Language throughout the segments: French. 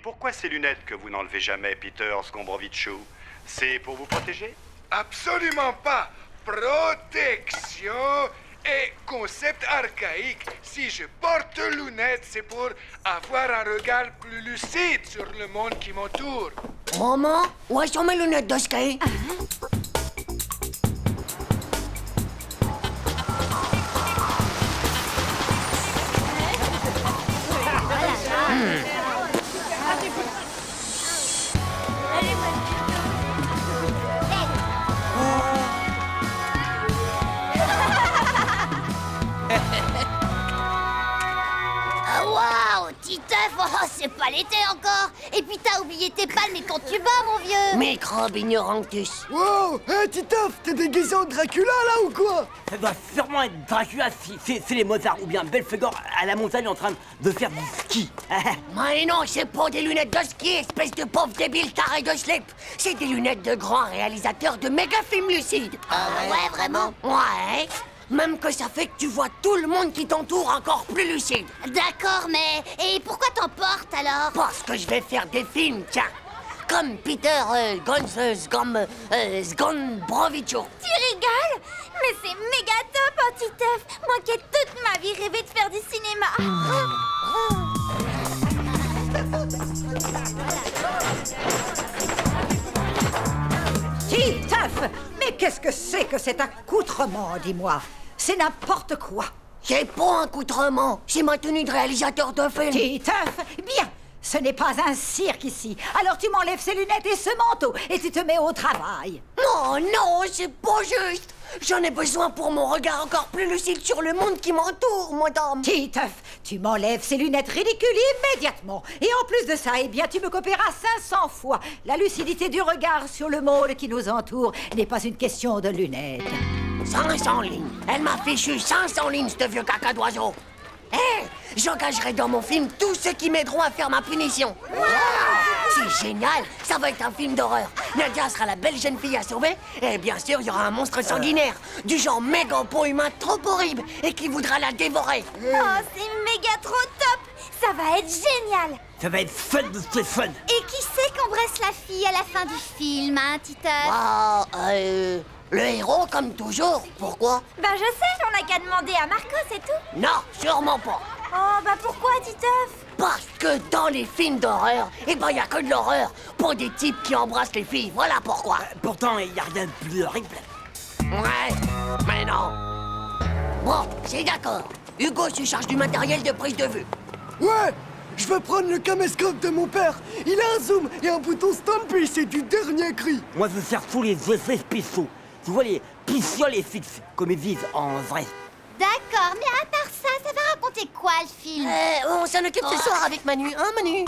pourquoi ces lunettes que vous n'enlevez jamais, Peter Sgombrowiczu? C'est pour vous protéger? Absolument pas. Protection est concept archaïque. Si je porte lunettes, c'est pour avoir un regard plus lucide sur le monde qui m'entoure. Maman, où sont mes lunettes de ski? Waouh, Titeuf, oh, c'est pas l'été encore. Et puis t'as oublié tes palmes et quand tu bats, mon vieux. Microbe ignorantus. Wow, hey Titeuf, t'es déguisé en Dracula là ou quoi? Ça doit sûrement être Dracula si c'est les Mozart ou bien Belphégor à la montagne en train de faire du ski. Mais non, c'est pas des lunettes de ski, espèce de pauvre débile taré de slip. C'est des lunettes de grands réalisateurs de méga films lucides. Ouais, vraiment? Ouais. Même que ça fait que tu vois tout le monde qui t'entoure encore plus lucide. D'accord, mais... Et pourquoi t'en portes, alors? Parce que je vais faire des films, tiens. Comme Peter Sgombrowiczu. Tu rigoles? Mais c'est méga top, hein, Titeuf. Moi qui ai toute ma vie rêvé de faire du cinéma. Titeuf! Mais qu'est-ce que c'est que cet accoutrement, dis-moi? C'est n'importe quoi. C'est pas un accoutrement, c'est ma tenue de réalisateur de film. Titeuf, bien, ce n'est pas un cirque ici. Alors tu m'enlèves ces lunettes et ce manteau et tu te mets au travail. Non, non, c'est pas juste. J'en ai besoin pour mon regard encore plus lucide sur le monde qui m'entoure, madame. Titeuf, tu m'enlèves ces lunettes ridicules immédiatement. Et en plus de ça, eh bien, tu me copieras 500 fois. La lucidité du regard sur le monde qui nous entoure n'est pas une question de lunettes. 500 lignes. Elle m'a fichu 500 lignes, ce vieux caca d'oiseau. Hé, j'engagerai dans mon film tous ceux qui m'aideront à faire ma punition. Wow, c'est génial, ça va être un film d'horreur. Nadia sera la belle jeune fille à sauver. Et bien sûr, il y aura un monstre sanguinaire, du genre méga pot humain trop horrible et qui voudra la dévorer. Oh, c'est méga trop top. Ça va être génial. Ça va être fun de ce fun. Et qui c'est qu'embrasse la fille à la fin du film, hein, Titeuf? Le héros comme toujours, pourquoi? Ben je sais, on n'a qu'à demander à Marco, c'est tout. Non, sûrement pas. Oh, bah pourquoi, Titeuf? Parce que dans les films d'horreur, eh ben y a que de l'horreur pour des types qui embrassent les filles, voilà pourquoi. Pourtant, il n'y a rien de plus horrible. Ouais, mais non. Bon, c'est d'accord. Hugo se charge du matériel de prise de vue. Ouais, je vais prendre le caméscope de mon père. Il a un zoom et un bouton stand-by, c'est du dernier cri. Moi, je sers tous les effets spéciaux. Tu vois, les pistolets fixes, comme ils disent en vrai. D'accord, mais à part ça, ça va raconter quoi, le film? On s'en occupe ce soir avec Manu, hein Manu?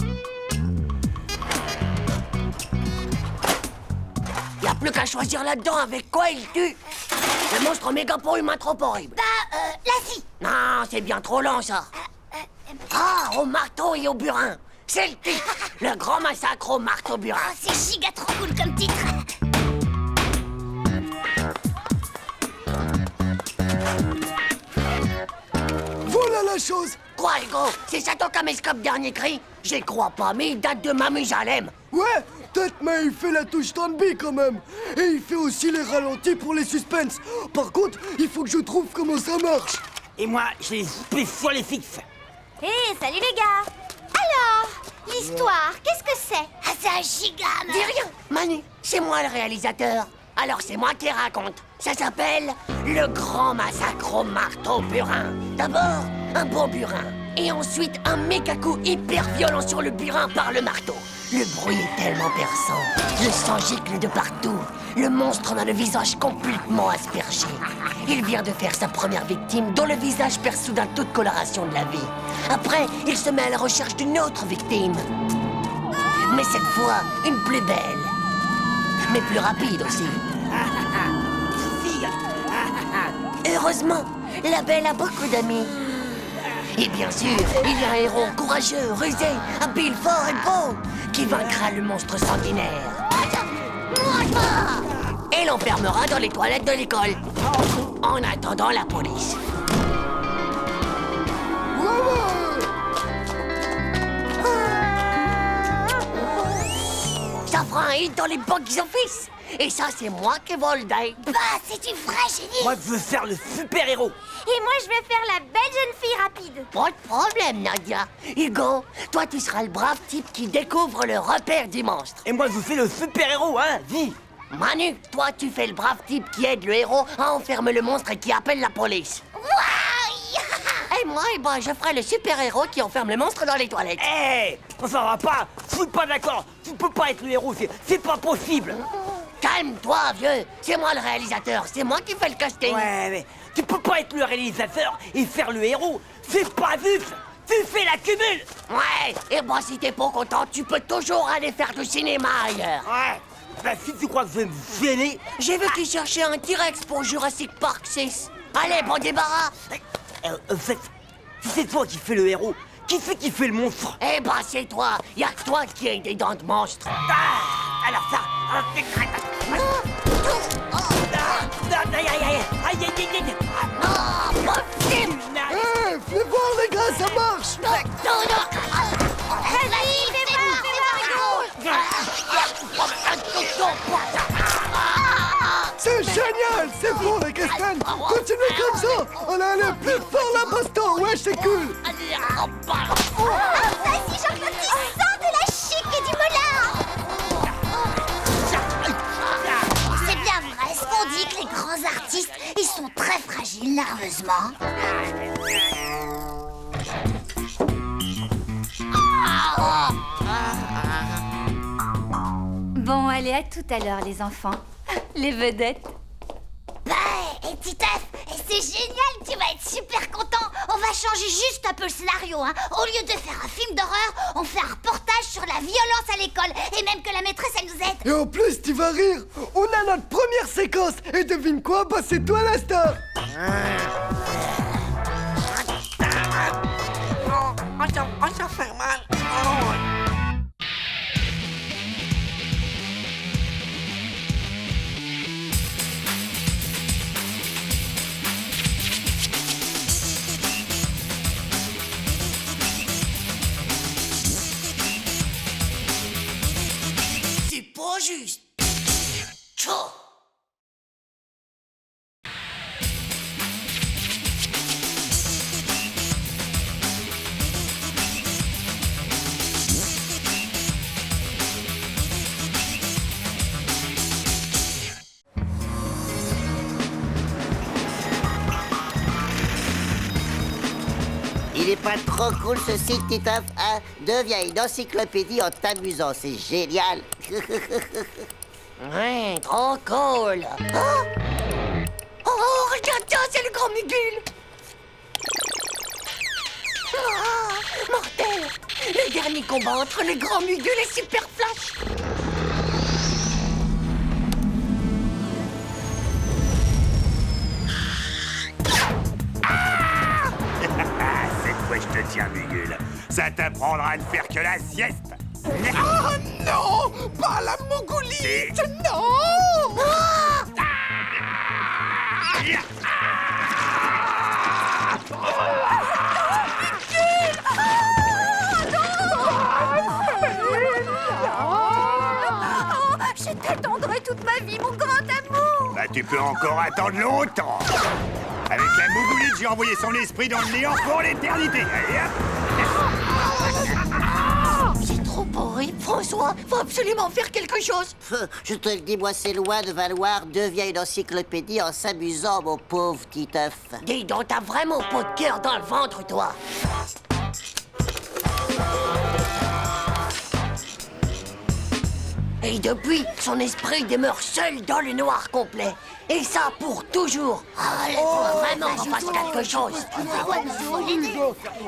Y a plus qu'à choisir là-dedans avec quoi il tue. Le monstre méga pot humain trop horrible. La fille. Non, c'est bien trop lent ça. Ah, au marteau et au burin. C'est le titre. Le grand massacre au marteau burin. Oh, c'est giga trop cool comme titre. Voilà la chose. Quoi, Hugo? C'est ça ton caméscope dernier cri? J'y crois pas, mais il date de Mamusalem. Ouais, peut-être, mais il fait la touche stand-by quand même. Et il fait aussi les ralentis pour les suspens. Par contre, il faut que je trouve comment ça marche. Et moi, j'ai les spéciaux fixes. Hé, salut les gars. Alors, l'histoire, qu'est-ce que c'est? Ah, c'est un giga. Dis rien, Manu, c'est moi le réalisateur. Alors c'est moi qui raconte. Ça s'appelle Le Grand Massacre au Marteau Burin. D'abord, un bon burin. Et ensuite, un méga coup hyper violent sur le burin par le marteau. Le bruit est tellement perçant. Le sang gicle de partout. Le monstre en a le visage complètement aspergé. Il vient de faire sa première victime, dont le visage perd soudain toute coloration de la vie. Après, il se met à la recherche d'une autre victime. Mais cette fois, une plus belle. Mais plus rapide aussi. Heureusement, la belle a beaucoup d'amis. Et bien sûr, il y a un héros courageux, rusé, habile, fort et beau, qui vaincra le monstre sanguinaire. Et l'enfermera dans les toilettes de l'école. En attendant la police. dans les box-office. Et ça, c'est moi qui vole d'aide. Bah, c'est du vrai génie. Moi, je veux faire le super-héros. Et moi, je vais faire la belle jeune fille rapide. Pas de problème, Nadia. Hugo, toi, tu seras le brave type qui découvre le repère du monstre. Et moi, je fais le super-héros, hein, dis. Manu, toi, tu fais le brave type qui aide le héros à enfermer le monstre et qui appelle la police. Waouh. Et moi, je ferai le super-héros qui enferme le monstre dans les toilettes. Hé, ça va pas. Je suis pas d'accord. Tu peux pas être le héros, c'est pas possible. Calme-toi, vieux. C'est moi le réalisateur. C'est moi qui fais le casting. Ouais, mais tu peux pas être le réalisateur et faire le héros. C'est pas juste. Tu fais la cumule. Ouais, et si t'es pas content, tu peux toujours aller faire du cinéma ailleurs. Ouais. Bah, si tu crois que je vais me gêner... J'ai vu qu'ils cherchaient un T-Rex pour Jurassic Park 6. Allez, bon débarras. En fait, si c'est toi qui fais le héros, qui c'est qui fait le monstre? Eh c'est toi. Y a que toi qui as des dents de monstre. Ah, alors ça... Aïe, Non, pas film. Hé, fais voir les gars, ça marche. Non. Vas-y, fais voir, C'est génial, c'est bon les Kesten. Continuez comme ça. On a aller plus fort la baston, ouais, c'est cool. Vas-y, Jean-Claude, tu sens de la chic et du molar. C'est bien vrai ce qu'on dit que les grands artistes, ils sont très fragiles nerveusement. Bon, allez, à tout à l'heure, les enfants. Les vedettes. Bah, et Titeuf, c'est génial, tu vas être super content. On va changer juste un peu le scénario, hein. Au lieu de faire un film d'horreur, on fait un reportage sur la violence à l'école. Et même que la maîtresse, elle nous aide. Et en plus, tu vas rire. On a notre première séquence. Et devine quoi? Bah, c'est toi la star. Ça fait mal. C'est pas juste. Tchou. Il est pas trop cool ce site, Titeuf, hein? Deviens une encyclopédie en t'amusant, c'est génial. Ouais, trop cool. Oh, regarde ça, c'est le grand Mugul. Mortel. Le dernier combat entre le grand Mugul et Super Flash. Cette fois, je te tiens, Mugul. Ça t'apprendra de faire que la sieste. Oh non, pas la mogolite, non. Je t'attendrai toute ma vie, mon grand amour. Bah, tu peux encore attendre longtemps. Avec la Mougoulite, j'ai envoyé son esprit dans le néant pour l'éternité. Allez, hop. C'est trop horrible, François. Faut absolument faire quelque chose. Je te le dis, moi, c'est loin de valoir. Deviens une encyclopédie en s'amusant, mon pauvre Titeuf. Dis donc, t'as vraiment pas de cœur dans le ventre, toi. Et depuis, son esprit demeure seul dans le noir complet. Et ça pour toujours. Allez, faut vraiment qu'on fasse quelque chose.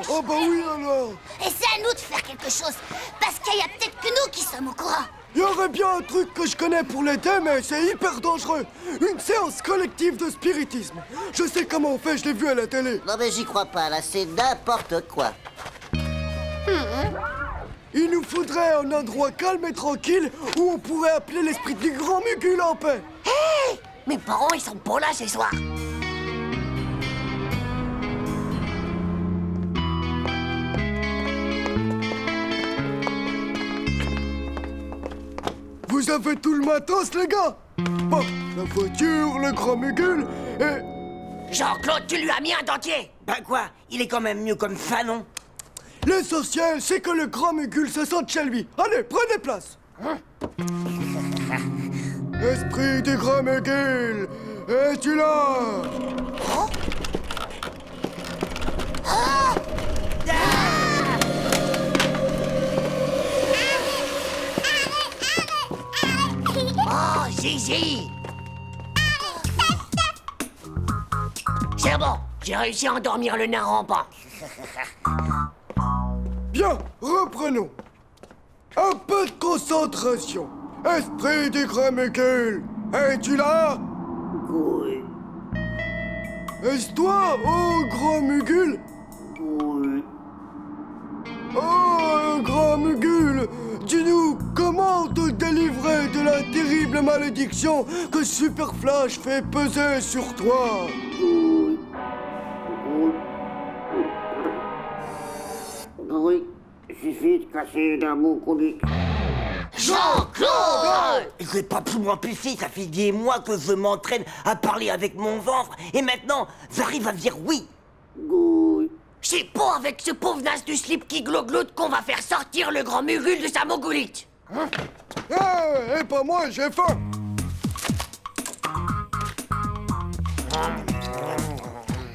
Oh bah oui alors. Et c'est à nous de faire quelque chose. Parce qu'il y a peut-être que nous qui sommes au courant. Il y aurait bien un truc que je connais pour l'été, mais c'est hyper dangereux. Une séance collective de spiritisme. Je sais comment on fait, je l'ai vu à la télé. Non mais j'y crois pas, là, c'est n'importe quoi. Il nous faudrait un endroit calme et tranquille où on pourrait appeler l'esprit du grand Mugul en paix. Hé! Mes parents, ils sont pas là ce soir. Vous Vous avez tout le matos, les gars? Bon, la voiture, le grand Mugul et... Jean-Claude, tu lui as mis un dentier. Ben quoi? Il est quand même mieux comme ça, non? L'essentiel, c'est que le grand Mugul se sente chez lui. Allez, prenez place. Esprit du grand Mugul, es-tu là? Oh, Zizi. C'est bon, j'ai réussi à endormir le nain rampant. Bien, reprenons. Un peu de concentration. Esprit du grand Mugul, es-tu là? Oui. Est-ce toi, oh grand Mugul? Oui. Oh, grand Mugul, dis-nous, comment te délivrer de la terrible malédiction que Super Flash fait peser sur toi? Oui, suffit de casser la moucoulique. Jean-Claude! Je vais pas plus m'empêcher, ça fait des mois que je m'entraîne à parler avec mon ventre, et maintenant, j'arrive à dire oui. Oui. C'est pas avec ce pauvre nas du slip qui glogloute qu'on va faire sortir le grand Mugul de sa mogolite. Et pas moi, j'ai faim.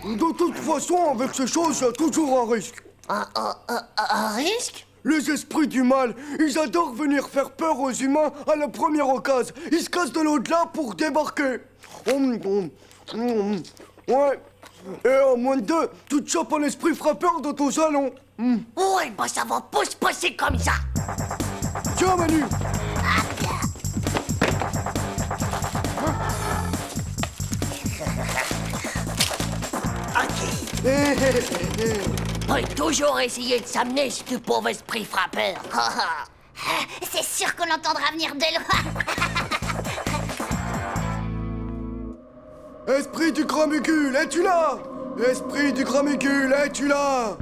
De toute façon, avec ces choses, il y a toujours un risque. Un risque? Les esprits du mal, ils adorent venir faire peur aux humains à la première occasion. Ils se cassent de l'au-delà pour débarquer. Ouais. Et en moins de 2, tu te chopes un esprit frappeur dans ton salon. Ouais, bah ça va pas se passer comme ça. Tiens, Manu. On a toujours essayé de s'amener, ce pauvre esprit frappeur. C'est sûr qu'on l'entendra venir de loin. Esprit du grand Mugul, es-tu là? Esprit du grand Mugul, es-tu là?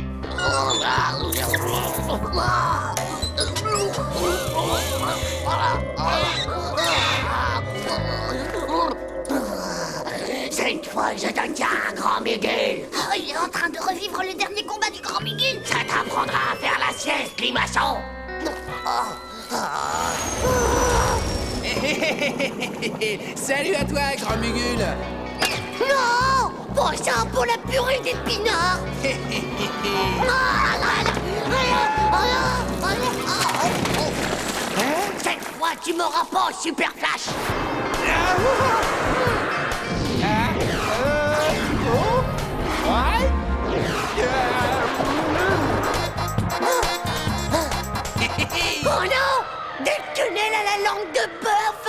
Cette fois, je te tiens, grand Mugul. Oh, il est en train de revivre le dernier combat du grand Mugul. Ça t'apprendra à faire la sieste, Limaçon. Salut à toi, grand Mugul. Non! Pas ça pour la purée d'épinards. Cette fois, tu m'auras pas, Super Flash. Oh non! Des tunnels à la langue de bœuf!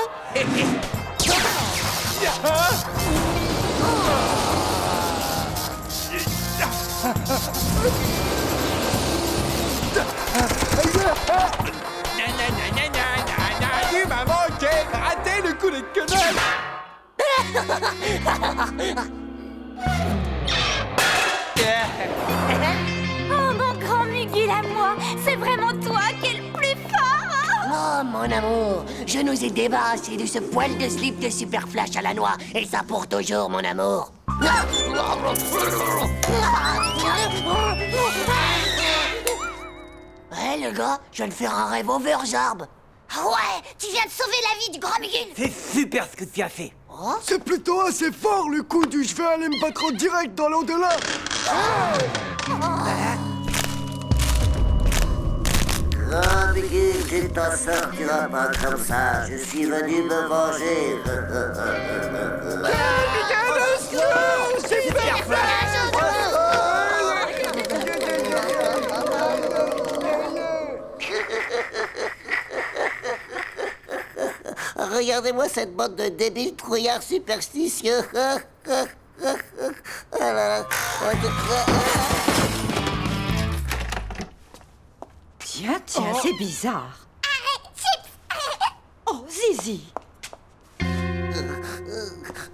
Tu m'as manqué. Ratez le coup de quenelle. Oh, mon grand Mugul à moi, c'est vraiment toi qui es le plus fort. Oh, mon amour, je nous ai débarrassés de ce poil de slip de Super Flash à la noix, et ça pour toujours, mon amour. Ouais, le gars, je viens de faire un rêve overjarb. Ah ouais, tu viens de sauver la vie du grand Mugul. C'est super ce que tu as fait. C'est plutôt assez fort le coup du je vais aller me battre en direct dans l'au-delà. Grand Mugul, tu ne t'en sortiras pas comme ça. Je suis venu me venger. Regardez-moi cette bande de débiles trouillards superstitieux. Tiens, c'est bizarre. Oh, Zizi.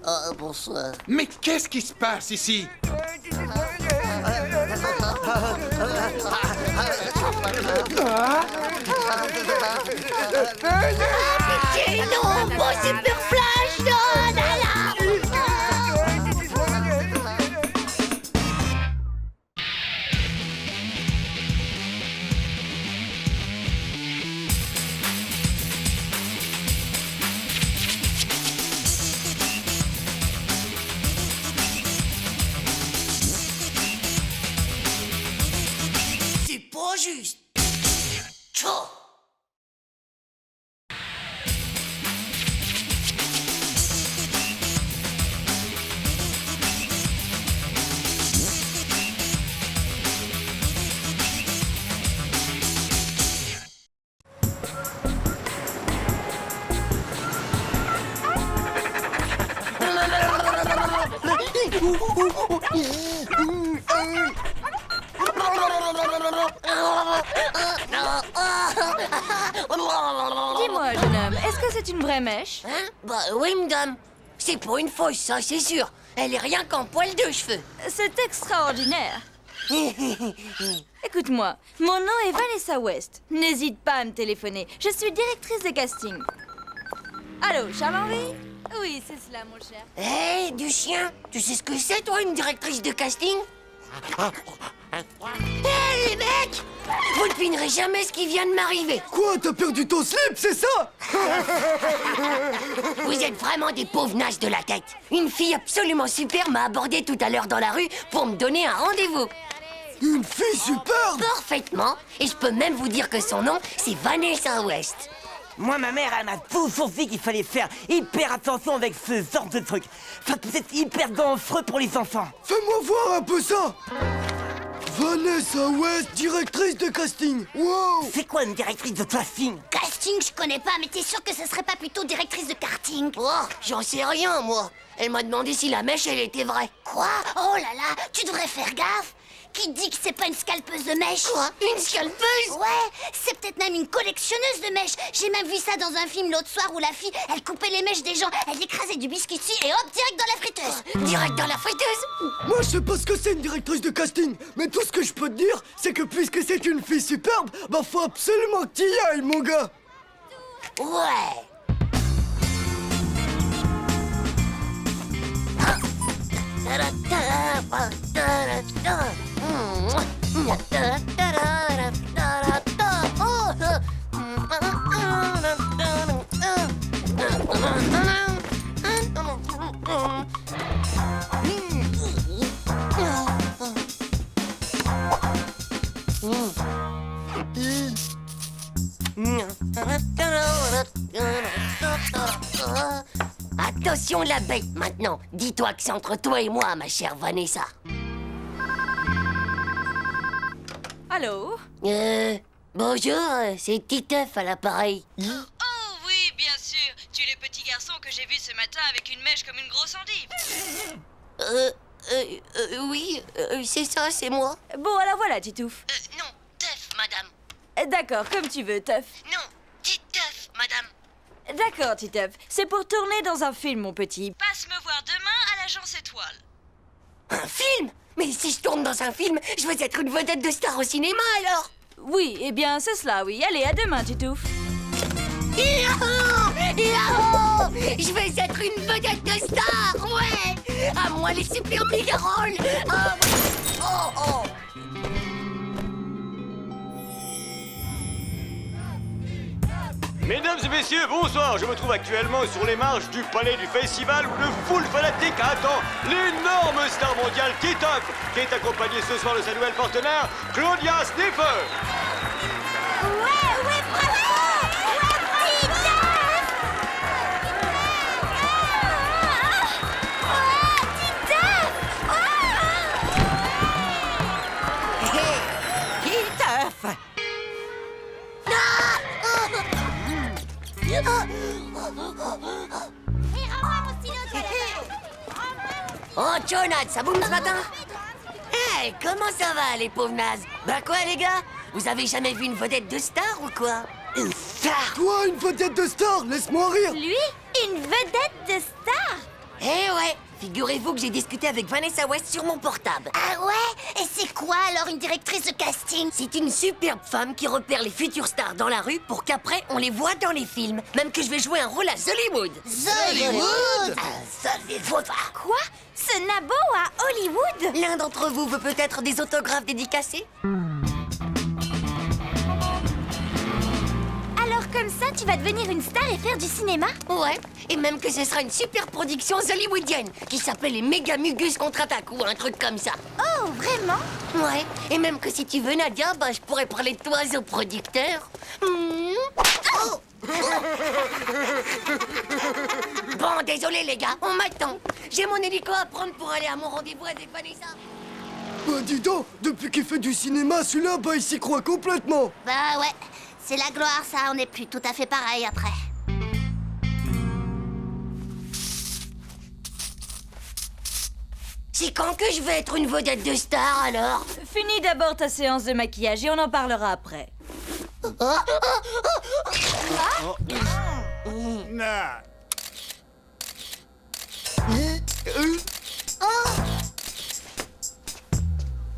Oh, bonsoir. Mais qu'est-ce qui se passe ici? Pitié! Super Flash! Oh là là! C'est pas juste. Tchao! Dis-moi, jeune homme, est-ce que c'est une vraie mèche? Hein? Bah oui, madame. C'est pas une fausse, ça, c'est sûr. Elle est rien qu'en poil de cheveux. C'est extraordinaire. Écoute-moi, mon nom est Vanessa West. N'hésite pas à me téléphoner. Je suis directrice de casting. Allô, Charles-Henri? Oui, c'est cela, mon cher. Hé, du chien, tu sais ce que c'est, toi, une directrice de casting? Hé, les mecs! Vous ne devinerez jamais ce qui vient de m'arriver. Quoi, t'as perdu ton slip, c'est ça? Vous êtes vraiment des pauvres nages de la tête. Une fille absolument super m'a abordé tout à l'heure dans la rue pour me donner un rendez-vous. Une fille superbe! Parfaitement. Et je peux même vous dire que son nom, c'est Vanessa West. Moi, ma mère, elle m'a toujours dit qu'il fallait faire hyper attention avec ce genre de truc. Ça peut être hyper dangereux pour les enfants. Fais-moi voir un peu ça! Vanessa West, directrice de casting. Wow! C'est quoi une directrice de casting? Casting, je connais pas, mais t'es sûr que ce serait pas plutôt directrice de karting? Oh, j'en sais rien, moi. Elle m'a demandé si la mèche, elle était vraie. Quoi? Oh là là, tu devrais faire gaffe. Qui dit que c'est pas une scalpeuse de mèches? Quoi? Une scalpeuse? Ouais, c'est peut-être même une collectionneuse de mèches. J'ai même vu ça dans un film l'autre soir où la fille, elle coupait les mèches des gens, elle écrasait du biscuit et hop, direct dans la friteuse. Direct dans la friteuse? Moi, je sais pas ce que c'est une directrice de casting, mais tout ce que je peux te dire, c'est que puisque c'est une fille superbe, bah faut absolument que t'y ailles, mon gars. Ouais. Attention la bête maintenant. Dis-toi que c'est entre toi et moi, ma chère Vanessa. Allô? Bonjour, c'est Titeuf à l'appareil. Oh oui, bien sûr. Tu es le petit garçon que j'ai vu ce matin avec une mèche comme une grosse endive. Oui, c'est ça, c'est moi. Bon, alors voilà, Titouf. Non, Teuf, madame. D'accord, comme tu veux, Teuf. Non, Titeuf, madame. D'accord, Titeuf. C'est pour tourner dans un film, mon petit. Passe me voir demain à l'agence Étoile. Un film? Mais si je tourne dans un film, je veux être une vedette de star au cinéma, alors. Oui, eh bien, c'est cela, oui. Allez, à demain, Titouf. Yahoo! Yahoo! Je vais être une vedette de star, ouais! À moi les super méga rôles! Ah, ouais. Oh, oh! Mesdames et messieurs, bonsoir. Je me trouve actuellement sur les marches du palais du festival où le full fanatique attend l'énorme star mondiale Titeuf, qui est accompagné ce soir de sa nouvelle partenaire, Claudia Sniffer. Ouais, bravo! Ouais, Titeuf! Titeuf! Oh, Jonathan, ça boum ce matin? Hey, comment ça va, les pauvres nazes? Bah quoi, les gars? Vous avez jamais vu une vedette de star ou quoi? Une star? Toi, une vedette de star, laisse-moi rire. Lui, une vedette de star? Eh ouais, figurez-vous que j'ai discuté avec Vanessa West sur mon portable. Ah ouais? Et c'est quoi alors une directrice de casting? C'est une superbe femme qui repère les futures stars dans la rue pour qu'après on les voit dans les films. Même que je vais jouer un rôle à Hollywood. Hollywood? Hollywood. Quoi? Ce nabo à Hollywood? L'un d'entre vous veut peut-être des autographes dédicacés? Alors comme ça, tu vas devenir une star et faire du cinéma? Ouais, et même que ce sera une super production hollywoodienne qui s'appelle les Méga Mugus contre-attaque ou un truc comme ça. Oh, vraiment? Ouais, et même que si tu veux, Nadia, bah, je pourrais parler de toi au producteur. Oh. Bon, désolé les gars, on m'attend. J'ai mon hélico à prendre pour aller à mon rendez-vous avec Vanessa. Bah dis donc, depuis qu'il fait du cinéma, celui-là, bah il s'y croit complètement. Bah ouais, c'est la gloire ça, on n'est plus tout à fait pareil après. C'est quand que je vais être une vedette de star alors? Finis d'abord ta séance de maquillage et on en parlera après. Non.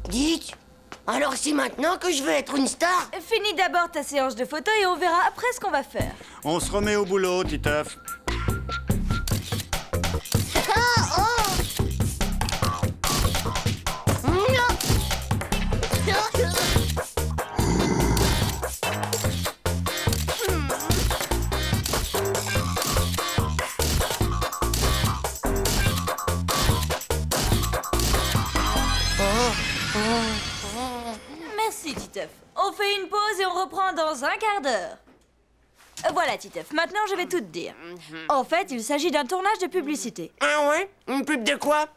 Dites, alors c'est maintenant que je vais être une star? Finis d'abord ta séance de photo et on verra après ce qu'on va faire. On se remet au boulot, Titeuf. Merci, Titeuf. On fait une pause et on reprend dans un quart d'heure. Voilà, Titeuf. Maintenant, je vais tout te dire. En fait, il s'agit d'un tournage de publicité. Ah ouais? Une pub de quoi?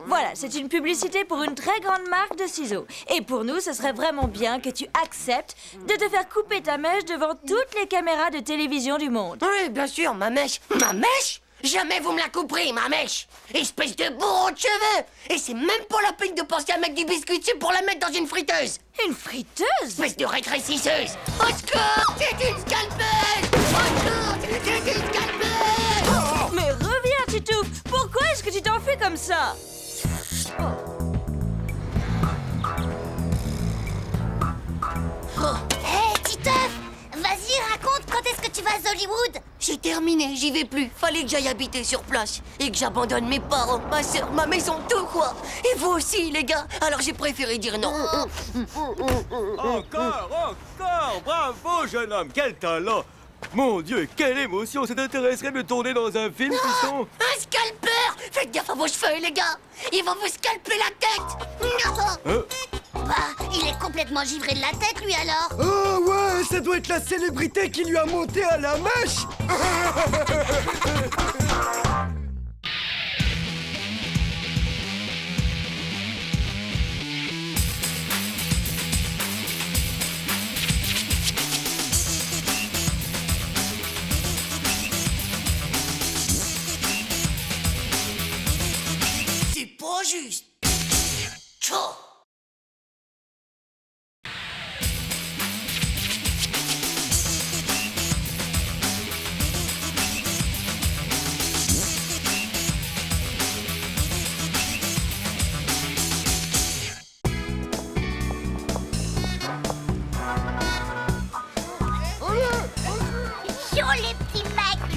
Voilà, c'est une publicité pour une très grande marque de ciseaux. Et pour nous, ce serait vraiment bien que tu acceptes de te faire couper ta mèche devant toutes les caméras de télévision du monde. Oui, bien sûr, ma mèche. Ma mèche? Jamais vous me la couperez, ma mèche! Espèce de bourreau de cheveux! Et c'est même pas la peine de penser à mettre du biscuit dessus pour la mettre dans une friteuse! Une friteuse? Espèce de rétrécisseuse! Au secours! C'est une scalpeuse! Au secours! C'est une scalpeuse! Mais reviens, Titouf! Pourquoi est-ce que tu t'enfuis comme ça? Hé, Titeuf! Vas-y, raconte quand est-ce que tu vas à Hollywood? J'ai terminé, j'y vais plus. Fallait que j'aille habiter sur place. Et que j'abandonne mes parents, ma soeur, ma maison, tout quoi. Et vous aussi, les gars. Alors j'ai préféré dire non. Encore! Bravo, jeune homme! Quel talent! Mon Dieu, quelle émotion! Ça t'intéresserait de tourner dans un film, fiston? Un scalpeur! Faites gaffe à vos cheveux, les gars. Ils vont vous scalper la tête. Bah, il est complètement givré de la tête, lui, alors. Ah ouais, ça doit être la célébrité qui lui a monté à la mèche. C'est pas juste. Tchou. Chaud, les petits mecs!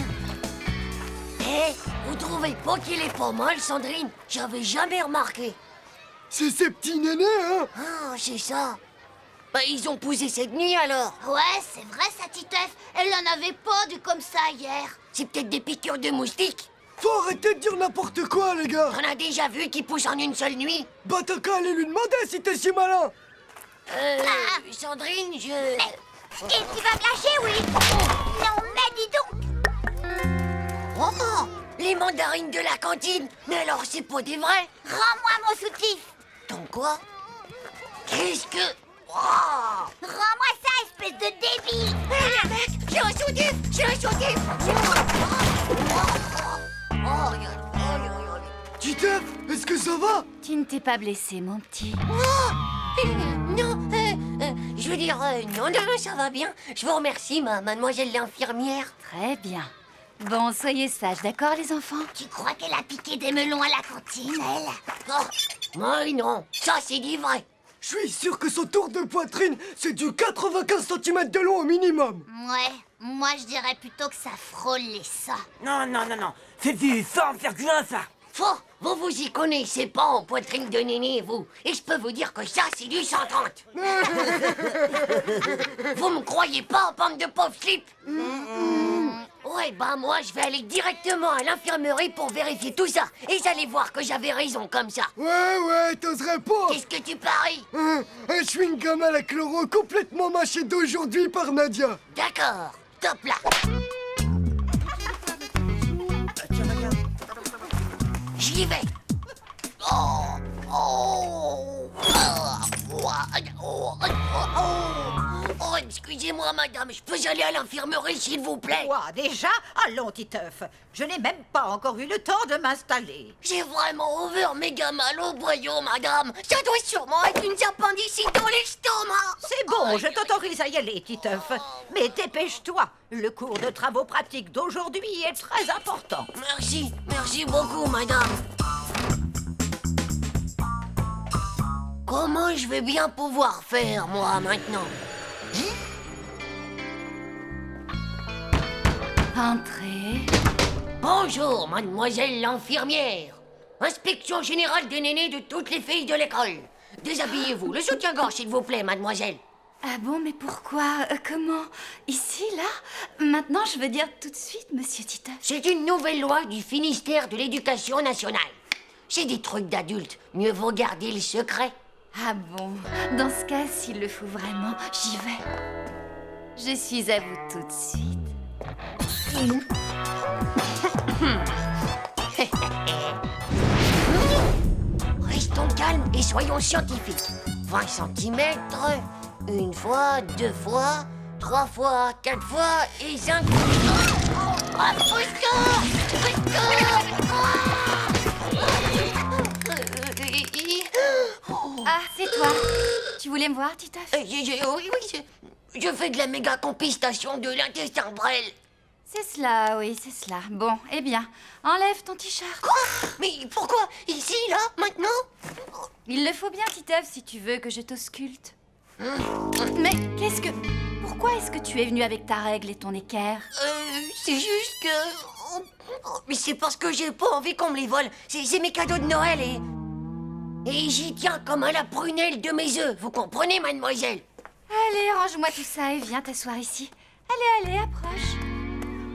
Hé, vous trouvez pas qu'il est pas mal, Sandrine? J'avais jamais remarqué. C'est ces petits nénés, hein? Ah, c'est ça. Bah, ils ont posé cette nuit, alors. Ouais, c'est vrai, ça, Titeuf. Elle en avait pas du comme ça hier. C'est peut-être des piqûres de moustiques. Faut arrêter de dire n'importe quoi, les gars. On a déjà vu qu'ils poussent en une seule nuit. Bah t'as qu'à aller lui demander si t'es si malin. Sandrine, je... Et tu vas me lâcher, oui? Non, mais dis donc! Oh, les mandarines de la cantine. Mais alors, c'est pas des vrais? Rends-moi mon soutif! Ton quoi? Qu'est-ce que... Oh, Rends-moi ça, espèce de débile! hé, mec, j'ai un soutif. J'ai un soutif. Oh, regarde. Titeuf, est-ce que ça va? Tu ne t'es pas blessé, mon petit. Non, je veux dire, non, ça va bien. Je vous remercie, mademoiselle l'infirmière. Très bien. Bon, soyez sages, d'accord, les enfants? Tu crois qu'elle a piqué des melons à la cantine, elle? Oh, moi non, ça c'est dit vrai. Je suis sûr que son tour de poitrine, c'est du 95 cm de long au minimum. Ouais, moi je dirais plutôt que ça frôle les seins. Non, non, non, non. C'est du 100,1 ça. Faux, vous y connaissez pas en poitrine de néné, vous. Et je peux vous dire que ça, c'est du 130. Vous me croyez pas, bande de pauvres slips? Ouais, bah moi, je vais aller directement à l'infirmerie pour vérifier tout ça. Et j'allais voir que j'avais raison comme ça. Ouais, t'oserais pas. Qu'est-ce que tu paries? Un chewing-gum à la chloro complètement mâché d'aujourd'hui par Nadia. D'accord, top là. J'y vais. Oh, excusez-moi, madame, je peux aller à l'infirmerie, s'il vous plaît? Quoi, déjà? Allons, Titeuf. Je n'ai même pas encore eu le temps de m'installer. J'ai vraiment ouvert méga mal au boyau, madame. Ça doit sûrement être une appendicite dans l'estomac. C'est bon, je t'autorise à y aller, Titeuf. Mais dépêche-toi. Le cours de travaux pratiques d'aujourd'hui est très important. Merci beaucoup, madame. Comment je vais bien pouvoir faire, moi, maintenant? Entrez. Bonjour, mademoiselle l'infirmière. Inspection générale des nénés de toutes les filles de l'école. Déshabillez-vous. Le soutien-gorge, s'il vous plaît, mademoiselle. Ah bon, mais pourquoi? Comment? Ici, là? Maintenant, je veux dire tout de suite, monsieur Titeuf. C'est une nouvelle loi du Finistère de l'Éducation nationale. C'est des trucs d'adultes. Mieux vaut garder le secret. Ah bon? Dans ce cas, s'il le faut vraiment, j'y vais. Je suis à vous tout de suite. Restons calmes et soyons scientifiques. 20 cm, une fois, 2 fois, 3 fois, 4 fois et 5 fois. Ah, au secours! Au secours! Ah, c'est toi. Tu voulais me voir, Titeuf? Oui, je fais de la méga compistation de l'intestin grêle. C'est cela, oui, c'est cela. Bon, eh bien, enlève ton t-shirt. Quoi? Mais pourquoi? Ici, là, maintenant? Il le faut bien, Titeuf, si tu veux que je t'ausculte. Mais qu'est-ce que... Pourquoi est-ce que tu es venu avec ta règle et ton équerre? C'est juste que... Mais c'est parce que j'ai pas envie qu'on me les vole. C'est mes cadeaux de Noël et j'y tiens comme à la prunelle de mes œufs. Vous comprenez, mademoiselle? Allez, range-moi tout ça et viens t'asseoir ici. Allez, approche.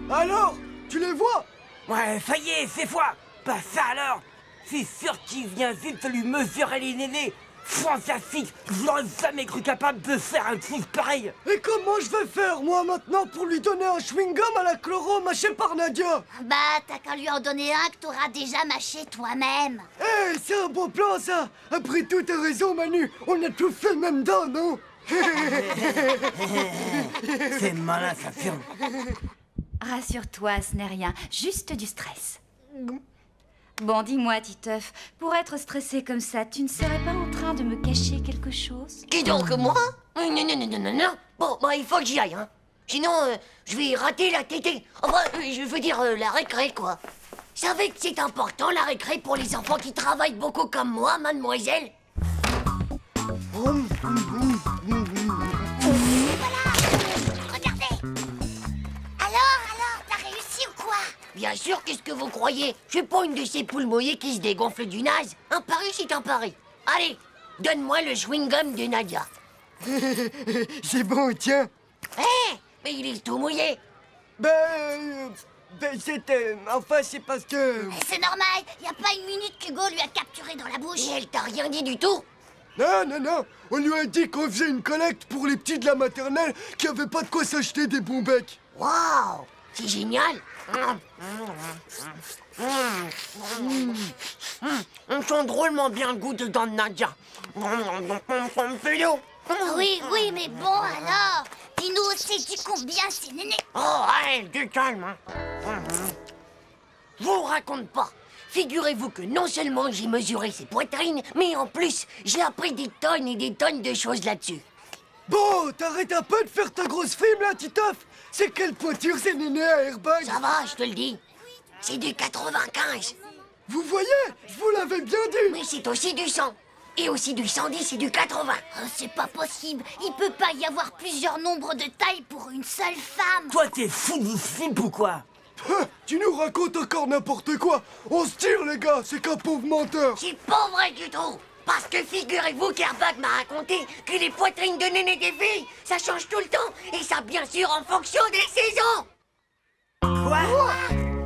Alors, tu les vois? Ouais, ça y est, c'est fois. Pas ça alors. C'est sûr qu'il vient vite de lui mesurer les nénés. Fantastique. Je n'aurais jamais cru capable de faire un truc pareil. Et comment je vais faire, moi, maintenant, pour lui donner un chewing-gum à la chloro mâché par Nadia? Bah, t'as qu'à lui en donner un que t'auras déjà mâché toi-même. Eh, c'est un bon plan, ça. Après tout, t'as raison, Manu. On a tout fait même dents, non? C'est malin, ça firme. Rassure-toi, ce n'est rien, juste du stress. Bon, dis-moi, Titeuf, pour être stressé comme ça, tu ne serais pas en train de me cacher quelque chose? Qui donc, moi? Non. Bon, bah, il faut que j'y aille, hein. Sinon, je vais rater la tétée. Enfin, je veux dire, la récré, quoi. Vous savez que c'est important, la récré, pour les enfants qui travaillent beaucoup comme moi, mademoiselle? Alors, t'as réussi ou quoi? Bien sûr, qu'est-ce que vous croyez? Je suis pas une de ces poules mouillées qui se dégonflent du naze. Un pari, c'est un pari. Allez, donne-moi le chewing-gum de Nadia. C'est bon, tiens. Hé, mais il est tout mouillé. Enfin, c'est parce que... C'est normal, y a pas une minute qu'Hugo lui a capturé dans la bouche. Et elle t'a rien dit du tout? Non. On lui a dit qu'on faisait une collecte pour les petits de la maternelle qui avaient pas de quoi s'acheter des bons becs. Waouh, c'est génial. On sent drôlement bien le goût de dents de Nadia. Oui, mais bon alors, dis-nous, sais-tu combien c'est néné? Oh, allez, du calme. Je vous raconte pas. Figurez-vous que non seulement j'ai mesuré ses poitrines, mais en plus, j'ai appris des tonnes et des tonnes de choses là-dessus. Bon, t'arrêtes un peu de faire ta grosse frime, là, Titeuf. C'est quelle pointure ces nénés à airbag? Ça va, je te le dis. C'est du 95. Vous voyez? Je vous l'avais bien dit. Mais c'est aussi du 100. Et aussi du 110 et du 80. Oh, c'est pas possible. Il peut pas y avoir plusieurs nombres de tailles pour une seule femme. Toi, t'es fou du slip ou quoi? Tu nous racontes encore n'importe quoi. On se tire, les gars, c'est qu'un pauvre menteur. C'est pas vrai du tout. Parce que figurez-vous qu'Airbag m'a raconté que les poitrines de néné des filles, ça change tout le temps. Et ça, bien sûr, en fonction des saisons. Quoi?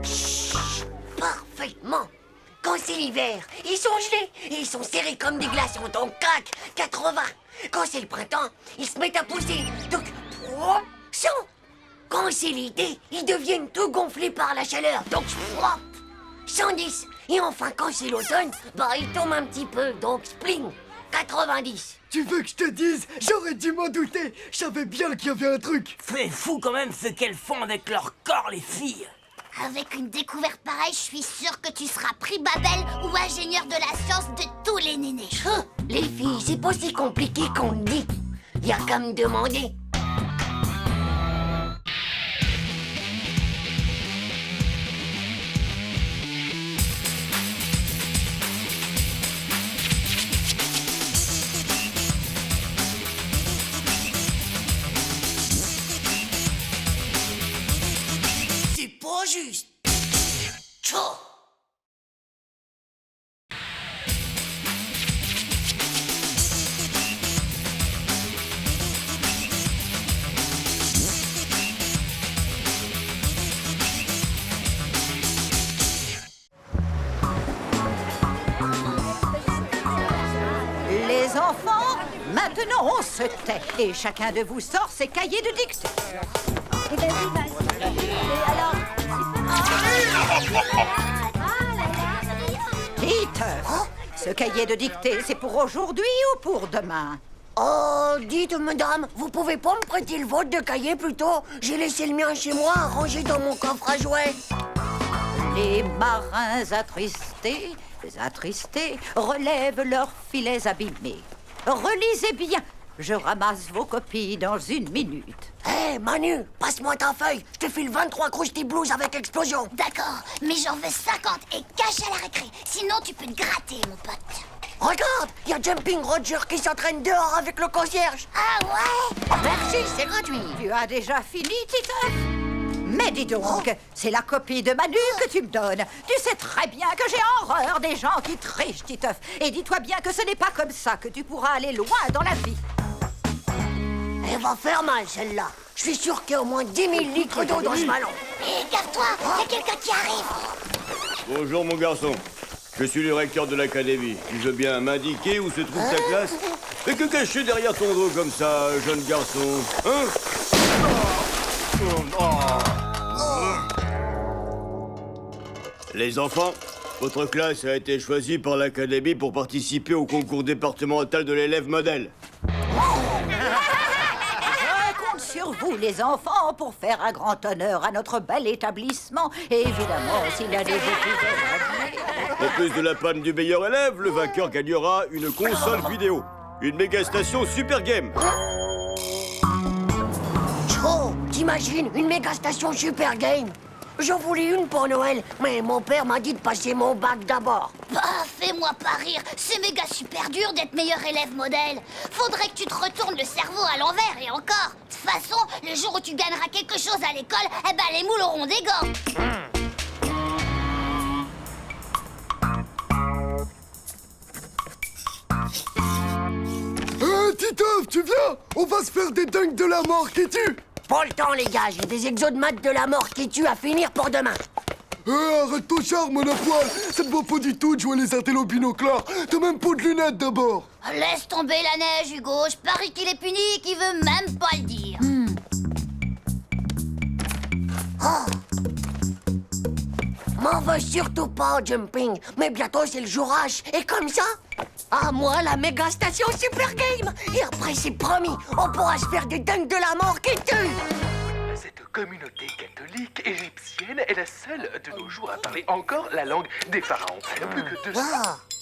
Chut, parfaitement. Quand c'est l'hiver, ils sont gelés et ils sont serrés comme des glaçons, donc crac, 80. Quand c'est le printemps, ils se mettent à pousser, donc 100. Quand c'est l'été, ils deviennent tout gonflés par la chaleur, donc 110. Et enfin, quand c'est l'automne, bah ils tombent un petit peu, donc spling, 90. Tu veux que je te dise? J'aurais dû m'en douter. Je savais bien qu'il y avait un truc. C'est fou quand même ce qu'elles font avec leur corps, les filles. Avec une découverte pareille, je suis sûre que tu seras prix Babel ou ingénieur de la science de tous les nénés. Les filles, c'est pas si compliqué qu'on le dit. Y a qu'à me demander. C'est pas juste. Tchou. Les enfants, maintenant on se tait et chacun de vous sort ses cahiers de dictée. Titeuf, ce cahier de dictée, c'est pour aujourd'hui ou pour demain? Oh, dites, madame, vous pouvez pas me prêter le vôtre de cahier plutôt? J'ai laissé le mien chez moi, rangé dans mon coffre à jouets. Les marins attristés, relèvent leurs filets abîmés. Relisez bien, je ramasse vos copies dans 1 minute. Hé, Manu, passe-moi ta feuille. Je te file 23 Krusty Blues avec explosion. D'accord, mais j'en veux 50 et cache à la récré. Sinon, tu peux te gratter, mon pote. Regarde, il y a Jumping Roger qui s'entraîne dehors avec le concierge. Ah ouais? Merci, c'est gratuit. Tu as déjà fini, Titeuf? Mais dis donc, c'est la copie de Manu que tu me donnes. Tu sais très bien que j'ai horreur des gens qui trichent, Titeuf. Et dis-toi bien que ce n'est pas comme ça que tu pourras aller loin dans la vie. Elle va faire mal, celle-là. Je suis sûr qu'il y a au moins 10 000 litres d'eau dans ce ballon. Hé, garde-toi, il y a quelqu'un qui arrive. Bonjour mon garçon. Je suis le recteur de l'académie. Tu veux bien m'indiquer où se trouve ta classe? Et que cacher derrière ton dos comme ça, jeune garçon? Hein? Les enfants, votre classe a été choisie par l'académie pour participer au concours départemental de l'élève modèle. Je compte sur vous, les enfants, pour faire un grand honneur à notre bel établissement. Et évidemment, s'il y a des études. En plus de la panne du meilleur élève, le vainqueur gagnera une console vidéo. Une méga station Super Game. Oh, t'imagines une méga station Super Game? J'en voulais une pour Noël, mais mon père m'a dit de passer mon bac d'abord. Bah, fais-moi pas rire. C'est méga super dur d'être meilleur élève modèle. Faudrait que tu te retournes le cerveau à l'envers et encore. De toute façon, le jour où tu gagneras quelque chose à l'école, eh ben les moules auront des gants. Titeuf, tu viens? On va se faire des dingues de la mort qui tuent. Pas le temps, les gars. J'ai des exos de maths de la mort qui tuent à finir pour demain. Arrête ton charme, mon poil. Ça ne va pas du tout de jouer les intellos binoclars. T'as même pas de lunettes d'abord. Laisse tomber la neige, Hugo. Je parie qu'il est puni et qu'il veut même pas le dire. Oh. M'en veux surtout pas, Jumping. Mais bientôt, c'est le jour H. Et comme ça, à moi, la méga station Super Game. Et après, c'est promis, on pourra se faire des dingues de la mort qui tuent. Cette communauté catholique égyptienne est la seule de nos jours à parler encore la langue des pharaons. Plus que 200...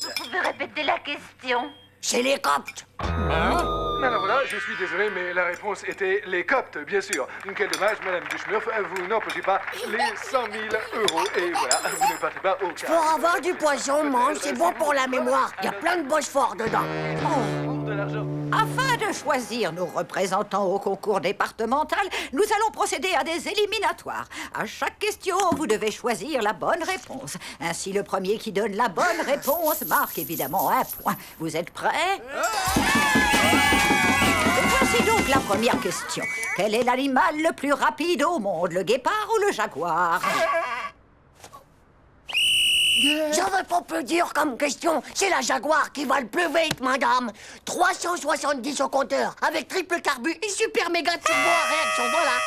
Vous pouvez répéter la question? c'est les Coptes. Hein? Alors voilà, je suis désolé, mais la réponse était les Coptes, bien sûr. Quel dommage, Madame Duschmurf, vous n'empochez pas les 100 000 €. Et voilà, vous ne partez pas au cas. Pour avoir du poisson, mange, c'est bon pour la mémoire. Il y a plein de Bosphore dedans. De l'argent. Afin de choisir nos représentants au concours départemental, nous allons procéder à des éliminatoires. À chaque question, vous devez choisir la bonne réponse. Ainsi, le premier qui donne la bonne réponse marque évidemment un point. Vous êtes prêts? Voici donc la première question. Quel est l'animal le plus rapide au monde, le guépard ou le jaguar? J'avais pas peu dire comme question. C'est la Jaguar qui va le plus vite, madame. 370 au compteur, avec triple carbu et super méga turbo à réaction, voilà.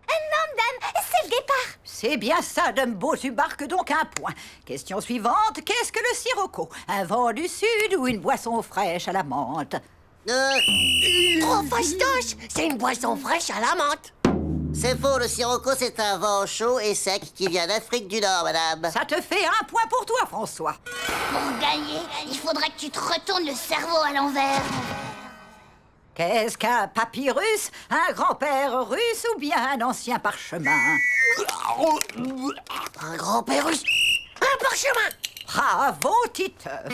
Non, madame, c'est le guépard. C'est bien ça, Dumbo, tu marques donc un point. Question suivante, qu'est-ce que le sirocco? Un vent du sud ou une boisson fraîche à la menthe? Oh, fastoche, c'est une boisson fraîche à la menthe. C'est faux, le sirocco, c'est un vent chaud et sec qui vient d'Afrique du Nord, madame. Ça te fait un point pour toi, François. Pour gagner, il faudrait que tu te retournes le cerveau à l'envers. Qu'est-ce qu'un papyrus? Un grand-père russe ou bien un ancien parchemin? Un grand-père russe, un parchemin. Bravo, Titeuf.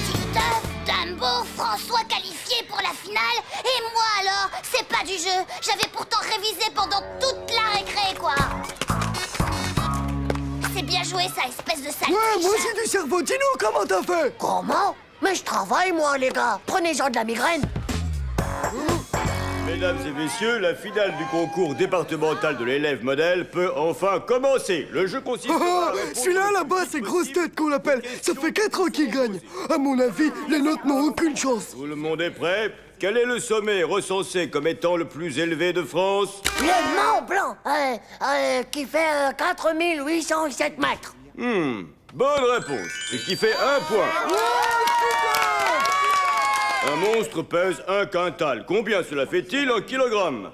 Titeuf, Dumbo, François qualifié pour la finale. Et moi alors, c'est pas du jeu. J'avais pourtant révisé pendant toute la récré, quoi. C'est bien joué, ça, espèce de sale. Ouais, moi j'ai du cerveau. Dis-nous comment t'as fait. Comment? Mais je travaille, moi, les gars. Prenez-en de la migraine. Mesdames et messieurs, la finale du concours départemental de l'élève modèle peut enfin commencer. Le jeu consiste à répondre Celui-là là-bas, c'est grosse tête qu'on l'appelle. Ça fait 4 ans qu'il gagne. À mon avis, les nôtres n'ont aucune chance. Tout le monde est prêt? Quel est le sommet recensé comme étant le plus élevé de France? Le Mont Blanc, qui fait 4807 mètres. Bonne réponse, ce qui fait un point. Un monstre pèse 1 quintal. Combien cela fait-il en kilogrammes?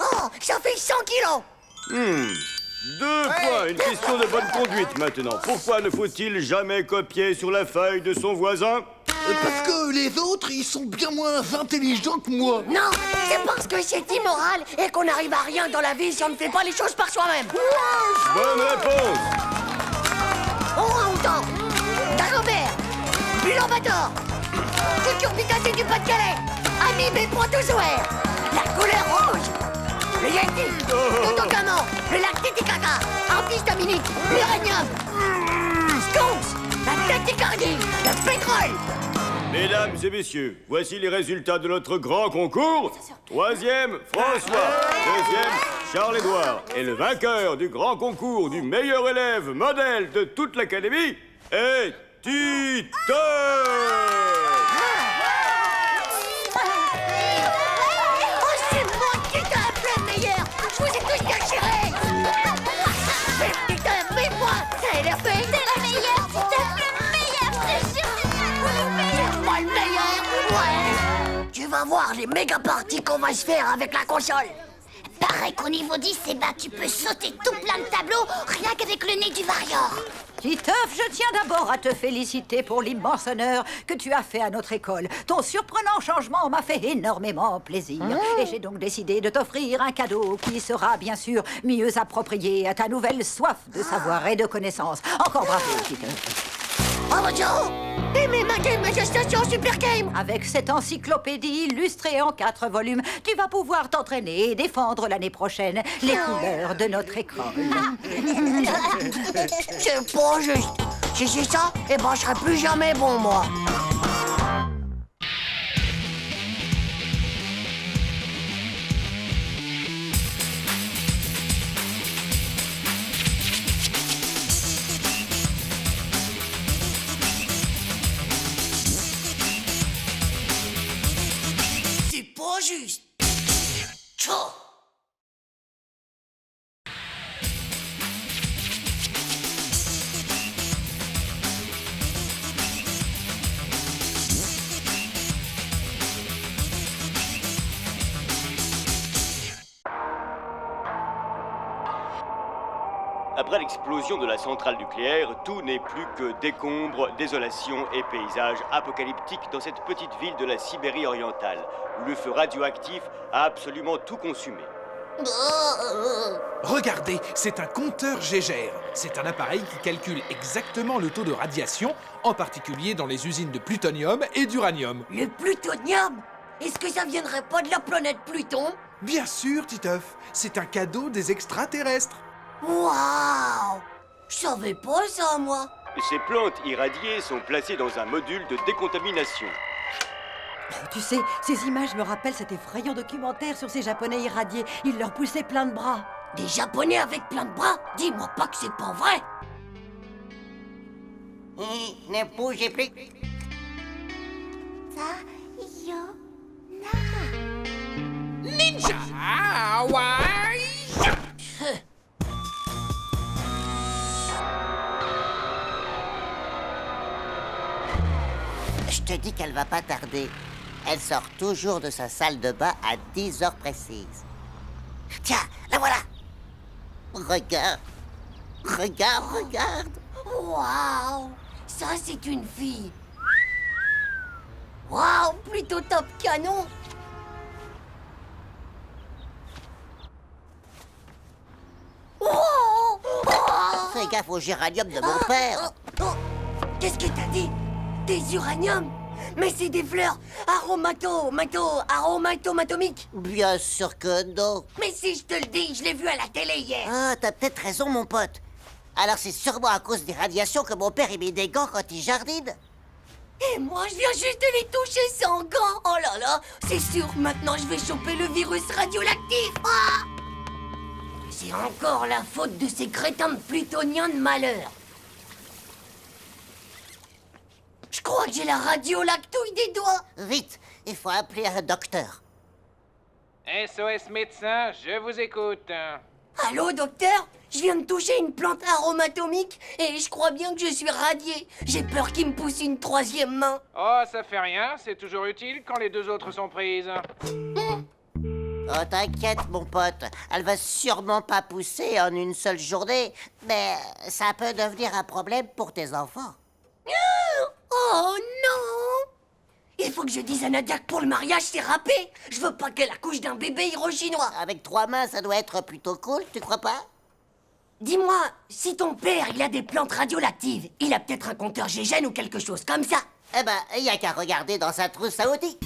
Oh, ça fait 100 kilos. 2 points, une question de bonne conduite maintenant. Pourquoi ne faut-il jamais copier sur la feuille de son voisin? Parce que les autres, ils sont bien moins intelligents que moi. Non, c'est parce que c'est immoral et qu'on n'arrive à rien dans la vie si on ne fait pas les choses par soi-même. Bonne réponse. Orang-outan, Dagobert, Ulan-Bator, Cucurbitacée du Pas-de-Calais, Amib et Pointe-aux-Ouers, la couleur rouge, le Yeti, Totocaman, le lac Titicaca, antihistaminique, l'uranium, Stonks, la tachycardie, le pétrole. Mesdames et messieurs, voici les résultats de notre grand concours. 3e, François. 2e, Charles-Édouard. Et le vainqueur du grand concours du meilleur élève modèle de toute l'académie est Titeuf. Oh, c'est moi qui t'ai appelé le meilleur. Je vous ai tous déchirés. Mais Titeuf, mais moi, ça a l'air fait. T'es le meilleur, Titeuf, le meilleur, je te jure, c'est le meilleur. Moi le meilleur, ouais. Tu vas voir les méga parties qu'on va se faire avec la console. Pareil qu'au niveau 10, eh ben, tu peux sauter tout plein de tableaux, rien qu'avec le nez du Varior. Titeuf, je tiens d'abord à te féliciter pour l'immense honneur que tu as fait à notre école. Ton surprenant changement m'a fait énormément plaisir. Et j'ai donc décidé de t'offrir un cadeau qui sera bien sûr mieux approprié à ta nouvelle soif de savoir et de connaissance. Encore bravo, Titeuf. Oh mon Dieu! Et mes Game Station Super Game! Avec cette encyclopédie illustrée en 4 volumes, tu vas pouvoir t'entraîner et défendre l'année prochaine les couleurs de notre école. C'est pas juste. Si c'est ça, eh ben je serai plus jamais bon, moi. C'est pas juste. Tchou! Après l'explosion de la centrale nucléaire, tout n'est plus que décombres, désolation et paysages apocalyptiques dans cette petite ville de la Sibérie orientale, où le feu radioactif a absolument tout consumé. Regardez, c'est un compteur Gégère. C'est un appareil qui calcule exactement le taux de radiation, en particulier dans les usines de plutonium et d'uranium. Le plutonium? Est-ce que ça viendrait pas de la planète Pluton? Bien sûr, Titeuf, c'est un cadeau des extraterrestres. Waouh! Je savais pas ça, moi. Ces plantes irradiées sont placées dans un module de décontamination. Tu sais, ces images me rappellent cet effrayant documentaire sur ces Japonais irradiés. Ils leur poussaient plein de bras. Des Japonais avec plein de bras? Dis-moi pas que c'est pas vrai. Ne bougez plus. Ninja! Ouais! Je te dis qu'elle va pas tarder. Elle sort toujours de sa salle de bain à 10 heures précises. Tiens, la voilà. Regarde. Regarde. Waouh! Ça, c'est une fille. Waouh! Plutôt top canon. Oh! Fais gaffe au géranium de mon père. Qu'est-ce que t'as dit? Des uraniums? Mais c'est des fleurs aromatomatomiques. Bien sûr que non. Mais si je te le dis, je l'ai vu à la télé hier. Ah, t'as peut-être raison, mon pote. Alors c'est sûrement à cause des radiations que mon père met des gants quand il jardine. Et moi, je viens juste de les toucher sans gants. Oh là là, c'est sûr, maintenant je vais choper le virus radioactif. Ah! C'est encore la faute de ces crétins de plutoniens de malheur. Je crois que j'ai la radiolactouille des doigts. Vite, il faut appeler un docteur. SOS médecin, je vous écoute. Allô, docteur? Je viens de toucher une plante aromatomique et je crois bien que je suis radié. J'ai peur qu'il me pousse une troisième main. Oh, ça fait rien, c'est toujours utile quand les deux autres sont prises. Oh, t'inquiète, mon pote. Elle va sûrement pas pousser en une seule journée, mais ça peut devenir un problème pour tes enfants. Oh non! Il faut que je dise à Nadia que pour le mariage, c'est râpé. Je veux pas qu'elle accouche d'un bébé hirochinois. Avec 3 mains, ça doit être plutôt cool, tu crois pas? Dis-moi, si ton père, il a des plantes radioactives, il a peut-être un compteur Gégène ou quelque chose comme ça. Eh ben, il y a qu'à regarder dans sa trousse à outils.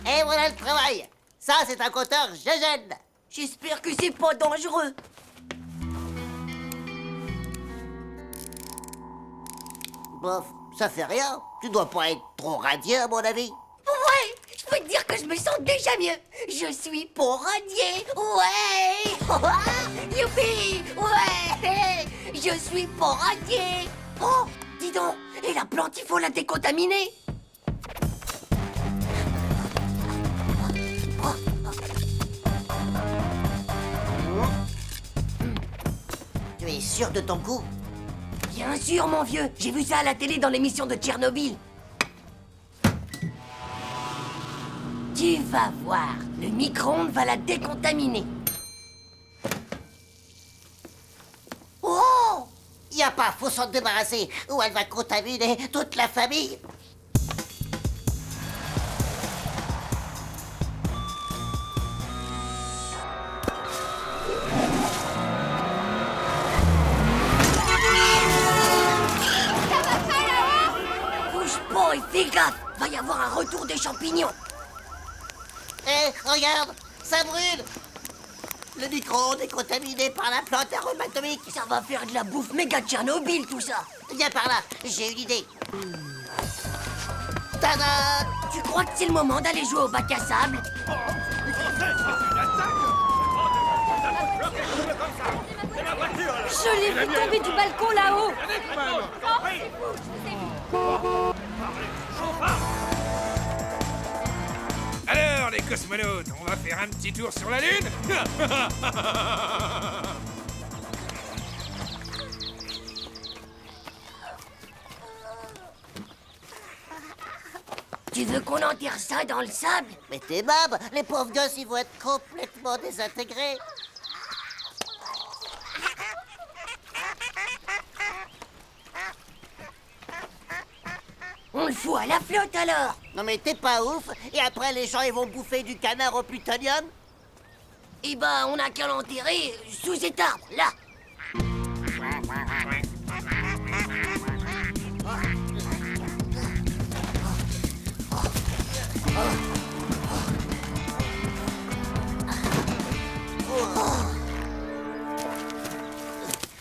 Et voilà le travail. Ça, c'est un compteur Gégène. J'espère que c'est pas dangereux. Bof, ça fait rien. Tu dois pas être trop radié, à mon avis. Ouais, je peux te dire que je me sens déjà mieux. Je suis pour radier. Ouais. Youpi. Ouais. Je suis pour radier. Oh, dis donc. Et la plante, il faut la décontaminer. Tu es sûr de ton coup? Bien sûr, mon vieux. J'ai vu ça à la télé dans l'émission de Tchernobyl. Tu vas voir. Le micro-ondes va la décontaminer. Oh! Y a pas, faut s'en débarrasser, ou elle va contaminer toute la famille. Bouge pas et fais gaffe. Va y avoir un retour des champignons. Eh, regarde, ça brûle. Le micro-ondes est contaminé par la plante aromatomique. Ça va faire de la bouffe méga Tchernobyl, tout ça. Viens par là, j'ai une idée. Tada! Tu crois que c'est le moment d'aller jouer au bac à sable? Je l'ai vu tomber du balcon là-haut. Alors, les cosmonautes, on va faire un petit tour sur la Lune? Tu veux qu'on enterre ça dans le sable? Mais t'es bab, les pauvres gosses, ils vont être complètement désintégrés. On le fout à la flotte alors. Non mais t'es pas ouf. Et après les gens ils vont bouffer du canard au plutonium? Eh ben, on a qu'à l'enterrer sous cet arbre, là.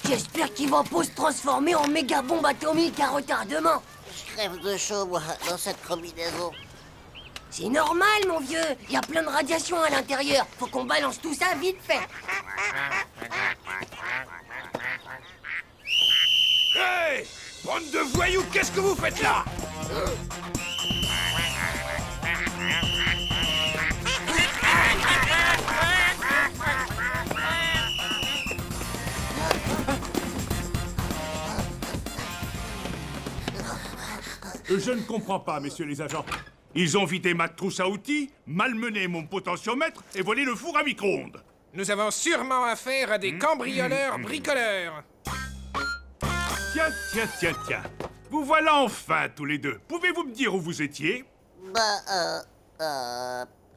J'espère qu'il va pas se transformer en méga bombe atomique à retardement. Je crève de chaud, moi, dans cette combinaison. C'est normal, mon vieux. Il y a plein de radiation à l'intérieur. Faut qu'on balance tout ça vite fait. Hey! Bande de voyous, qu'est-ce que vous faites là? Je ne comprends pas, messieurs les agents. Ils ont vidé ma trousse à outils, malmené mon potentiomètre et volé le four à micro-ondes. Nous avons sûrement affaire à des cambrioleurs bricoleurs. Tiens. Vous voilà enfin, tous les deux. Pouvez-vous me dire où vous étiez?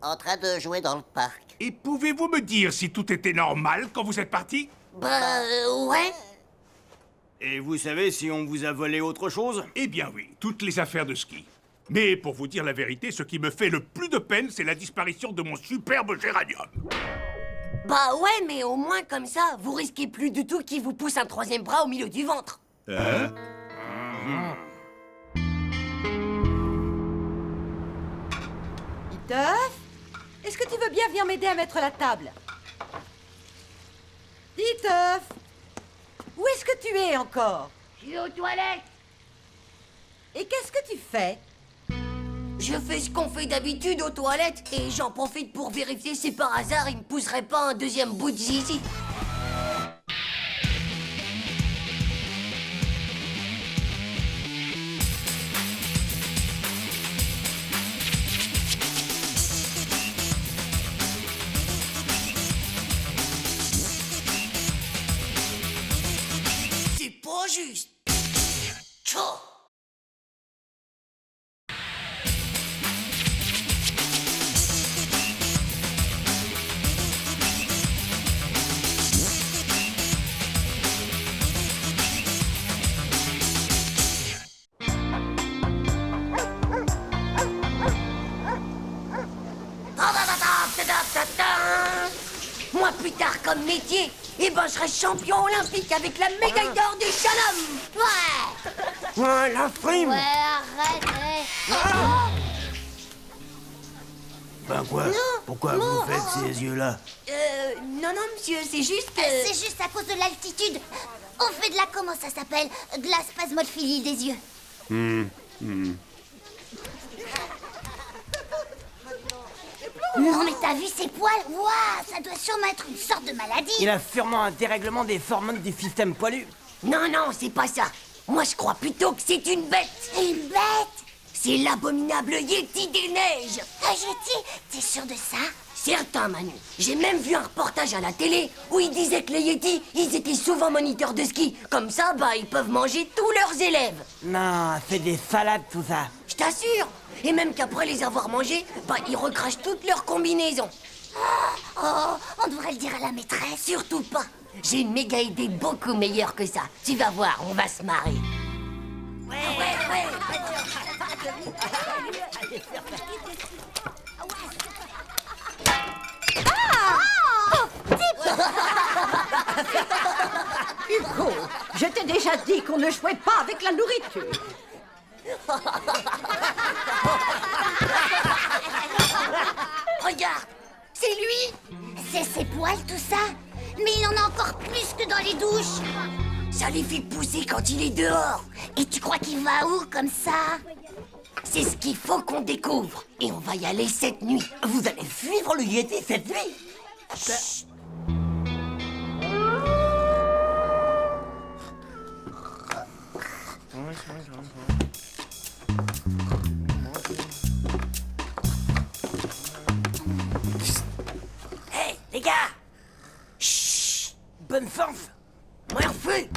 En train de jouer dans le parc. Et pouvez-vous me dire si tout était normal quand vous êtes partis? Ouais. Et vous savez si on vous a volé autre chose? Eh bien oui, toutes les affaires de ski. Mais pour vous dire la vérité, ce qui me fait le plus de peine, c'est la disparition de mon superbe géranium. Bah ouais, mais au moins comme ça, vous risquez plus du tout qu'il vous pousse un troisième bras au milieu du ventre. Hein? Titeuf, est-ce que tu veux bien venir m'aider à mettre la table? Titeuf, où est-ce que tu es encore? Je suis aux toilettes. Et qu'est-ce que tu fais? Je fais ce qu'on fait d'habitude aux toilettes et j'en profite pour vérifier si par hasard il me pousserait pas un deuxième bout de zizi. C'est pas juste. Tchou. Moi, plus tard, comme métier, eh ben, je serai champion olympique avec la médaille d'or du slalom. Ouais. Ouais, la frime. Ouais, arrête, ouais. Ben quoi? Pourquoi vous faites ces yeux-là? Non, monsieur, c'est juste que... C'est juste à cause de l'altitude. On fait de la... comment ça s'appelle? De la spasmophilie des yeux. Non mais t'as vu ses poils? Waouh, ça doit sûrement être une sorte de maladie. Il a sûrement un dérèglement des hormones du système poilu. Non, c'est pas ça. Moi, je crois plutôt que c'est une bête. Une bête? C'est l'abominable Yeti des neiges. Un Yeti? T'es sûr de ça? Certain, Manu. J'ai même vu un reportage à la télé où ils disaient que les Yetis, ils étaient souvent moniteurs de ski. Comme ça, bah, ils peuvent manger tous leurs élèves. Non, c'est des salades tout ça. Je t'assure. Et même qu'après les avoir mangés, bah, ils recrachent toutes leurs combinaisons. Oh, on devrait le dire à la maîtresse. Surtout pas. J'ai une méga idée beaucoup meilleure que ça. Tu vas voir, on va se marrer. Ouais. Hugo, je t'ai déjà dit qu'on ne jouait pas avec la nourriture. Regarde, c'est lui. C'est ses poils, tout ça? Mais il en a encore plus que dans les douches. Ça les fait pousser quand il est dehors. Et tu crois qu'il va où, comme ça? C'est ce qu'il faut qu'on découvre. Et on va y aller cette nuit. Vous allez suivre le Yeti cette nuit? Chut. Hey, les gars! Chut! Bonne chance! Moi, en feu.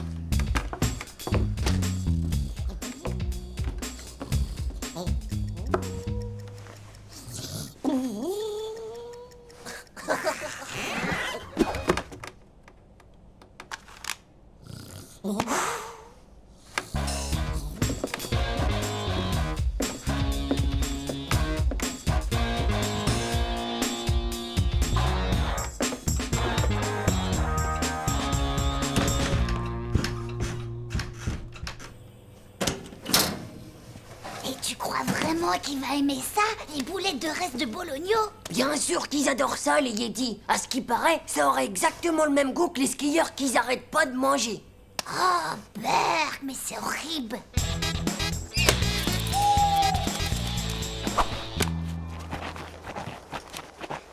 qu'il va aimer ça, les boulettes de reste de bologno. Bien sûr qu'ils adorent ça, les Yetis. À ce qui paraît, ça aurait exactement le même goût que les skieurs qu'ils arrêtent pas de manger. Oh, berk, mais c'est horrible.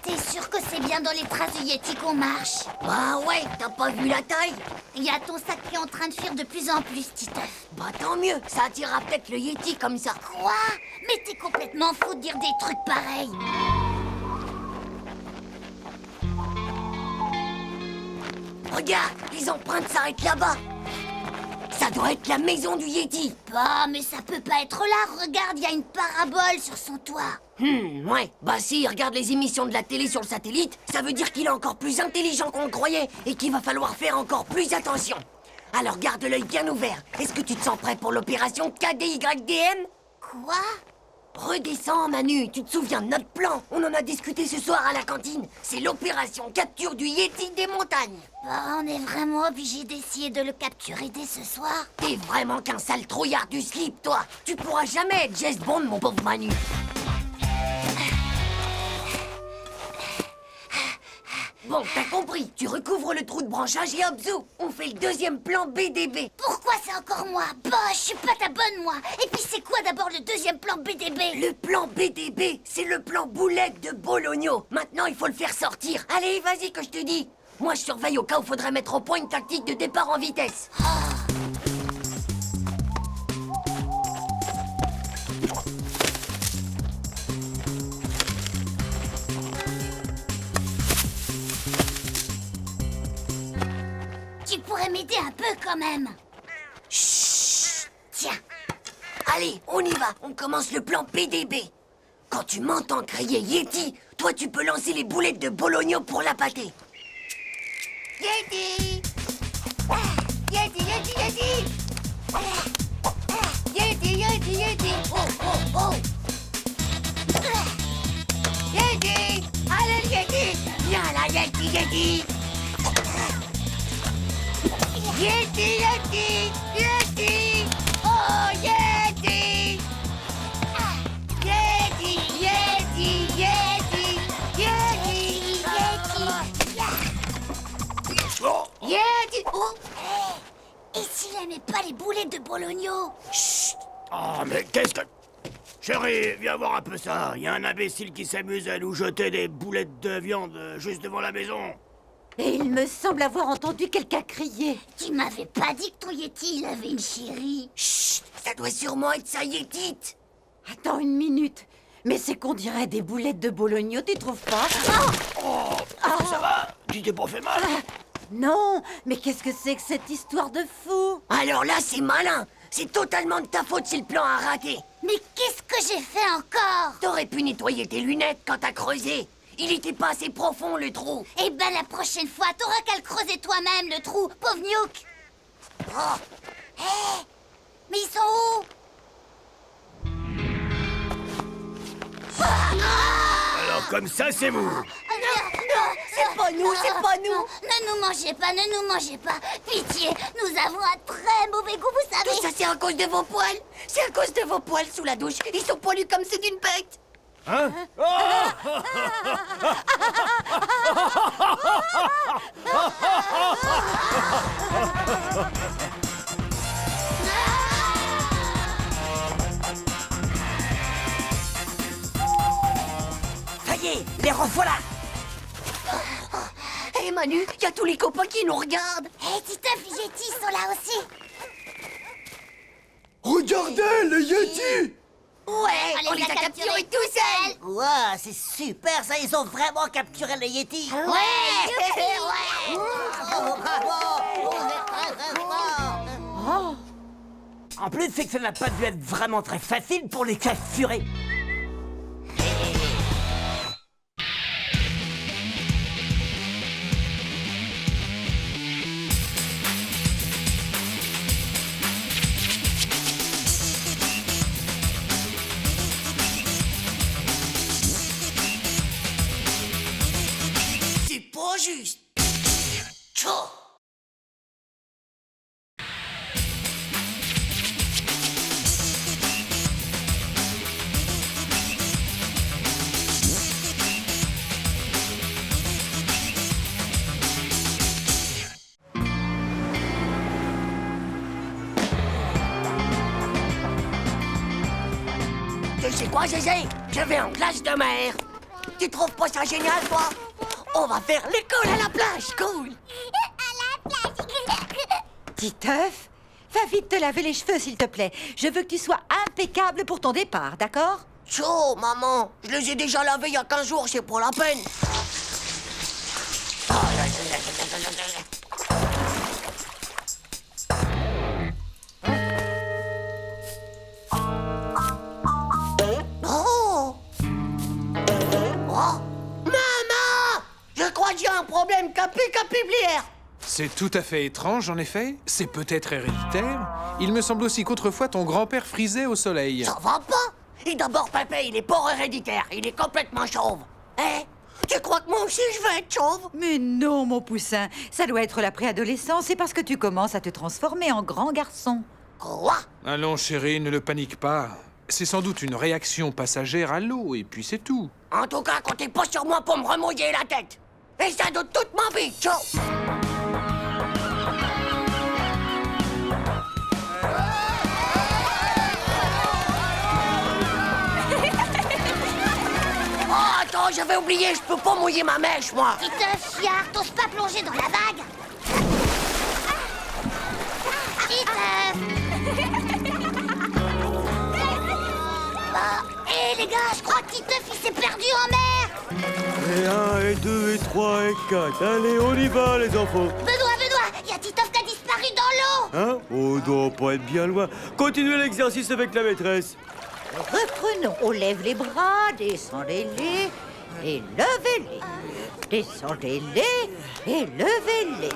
T'es sûr que c'est bien dans les traces du Yeti qu'on marche? Bah ouais, t'as pas vu la taille? Il y a ton sac qui est en train de fuir de plus en plus, Titeuf. Bah tant mieux, ça attirera peut-être le Yeti comme ça. Quoi? Mais t'es complètement fou de dire des trucs pareils. Regarde, les empreintes s'arrêtent là-bas. Ça doit être la maison du Yeti. Bah, mais ça peut pas être là. Regarde, il y a une parabole sur son toit. Ouais. Bah si, il regarde les émissions de la télé sur le satellite, ça veut dire qu'il est encore plus intelligent qu'on le croyait et qu'il va falloir faire encore plus attention. Alors garde l'œil bien ouvert. Est-ce que tu te sens prêt pour l'opération KDYDM? Quoi? Redescends, Manu, tu te souviens de notre plan? On en a discuté ce soir à la cantine. C'est l'opération capture du Yeti des montagnes. Bah, on est vraiment obligé d'essayer de le capturer dès ce soir. T'es vraiment qu'un sale trouillard du slip, toi. Tu pourras jamais être James Bond, mon pauvre Manu. Bon, t'as compris. Tu recouvres le trou de branchage et hop, zou, on fait le deuxième plan BDB. Pourquoi c'est encore moi? Bah, je suis pas ta bonne, moi. Et puis c'est quoi d'abord le deuxième plan BDB? Le plan BDB, c'est le plan boulette de Bologno. Maintenant, il faut le faire sortir. Allez, vas-y que je te dis. Moi, je surveille au cas où faudrait mettre au point une tactique de départ en vitesse. Tu pourrais m'aider un peu quand même. Chut. Tiens. Allez, on y va. On commence le plan BDB. Quand tu m'entends crier Yeti, toi, tu peux lancer les boulettes de Bologno pour l'appâter. Yeti! Yeti, Yeti, Yeti! Yeti, Yeti, Yeti! Oh, oh, oh! Yeti! Allez, le Yeti! Viens là, Yeti, Yeti! Yeti, Yeti! Yeti! Oh, Yeti! Yeti, Yeti, Yeti! Yeti! Yeti! Oh! Et s'il aimait pas les boulettes de bologno? Chut! Oh, mais qu'est-ce que... Chérie, viens voir un peu ça. Il y a un imbécile qui s'amuse à nous jeter des boulettes de viande juste devant la maison. Et il me semble avoir entendu quelqu'un crier. Tu m'avais pas dit que ton Yeti, il avait une chérie. Chut! Ça doit sûrement être sa Yétite. Attends une minute. Mais c'est qu'on dirait des boulettes de bologno, tu trouves pas? Oh, ça va? Tu t'es pas fait mal? Non, mais qu'est-ce que c'est que cette histoire de fou? Alors là, c'est malin. C'est totalement de ta faute si le plan a raté. Mais qu'est-ce que j'ai fait encore? T'aurais pu nettoyer tes lunettes quand t'as creusé. Il était pas assez profond, le trou. Eh ben, la prochaine fois, t'auras qu'à le creuser toi-même, le trou, pauvre Niouk. Oh. Hé! Mais ils sont où? Alors comme ça, c'est vous. Non, c'est pas nous, c'est pas nous. Ne nous mangez pas, ne nous mangez pas. Pitié, nous avons un très mauvais goût, vous savez. Tout ça, c'est à cause de vos poils. C'est à cause de vos poils sous la douche. Ils sont poilus comme ceux d'une bête. Hein? Ça y est, les revoilà. Hé Manu, y a tous les copains qui nous regardent. Hé, Titeuf, les Yetis sont là aussi. Regardez, les Yetis! Ouais, on les a capturés tout seuls. Ouah, c'est super ça, ils ont vraiment capturé les Yetis. Ouais. Oh, bravo, vous êtes très très forts. En plus, c'est que ça n'a pas dû être vraiment très facile pour les capturer. C'est pas juste. Tchou. Moi, Zézé, je vais en classe de mer. Tu trouves pas ça génial, toi? On va faire l'école à la plage, cool. Titeuf, va vite te laver les cheveux, s'il te plaît. Je veux que tu sois impeccable pour ton départ, d'accord? Chaud, maman. Je les ai déjà lavés il y a 15 jours, c'est pour la peine. Oh! Oh! Maman! Je crois qu'il y a un problème capiblière. C'est tout à fait étrange, en effet. C'est peut-être héréditaire. Il me semble aussi qu'autrefois, ton grand-père frisait au soleil. Ça va pas? Et d'abord, Pépé, il est pas héréditaire. Il est complètement chauve. Hein? Tu crois que moi aussi, je vais être chauve? Mais non, mon poussin. Ça doit être la préadolescence. C'est parce que tu commences à te transformer en grand garçon. Quoi? Allons, chérie, ne le panique pas. C'est sans doute une réaction passagère à l'eau, et puis c'est tout. En tout cas, comptez pas sur moi pour me remouiller la tête. Et ça de toute ma vie, ciao! Oh, attends, j'avais oublié, je peux pas mouiller ma mèche, moi. Titeuf, chiard, t'oses pas plonger dans la vague? Titeuf! Hé les gars, je crois que Titeuf il s'est perdu en mer! Et 1, et 2, et 3, et 4. Allez, on y va, les enfants. Benoît, il y a Titeuf qui a disparu dans l'eau! Hein? On doit pas être bien loin. Continuez l'exercice avec la maîtresse. Reprenons. On lève les bras, descendez-les et levez-les. Descendez-les et levez-les.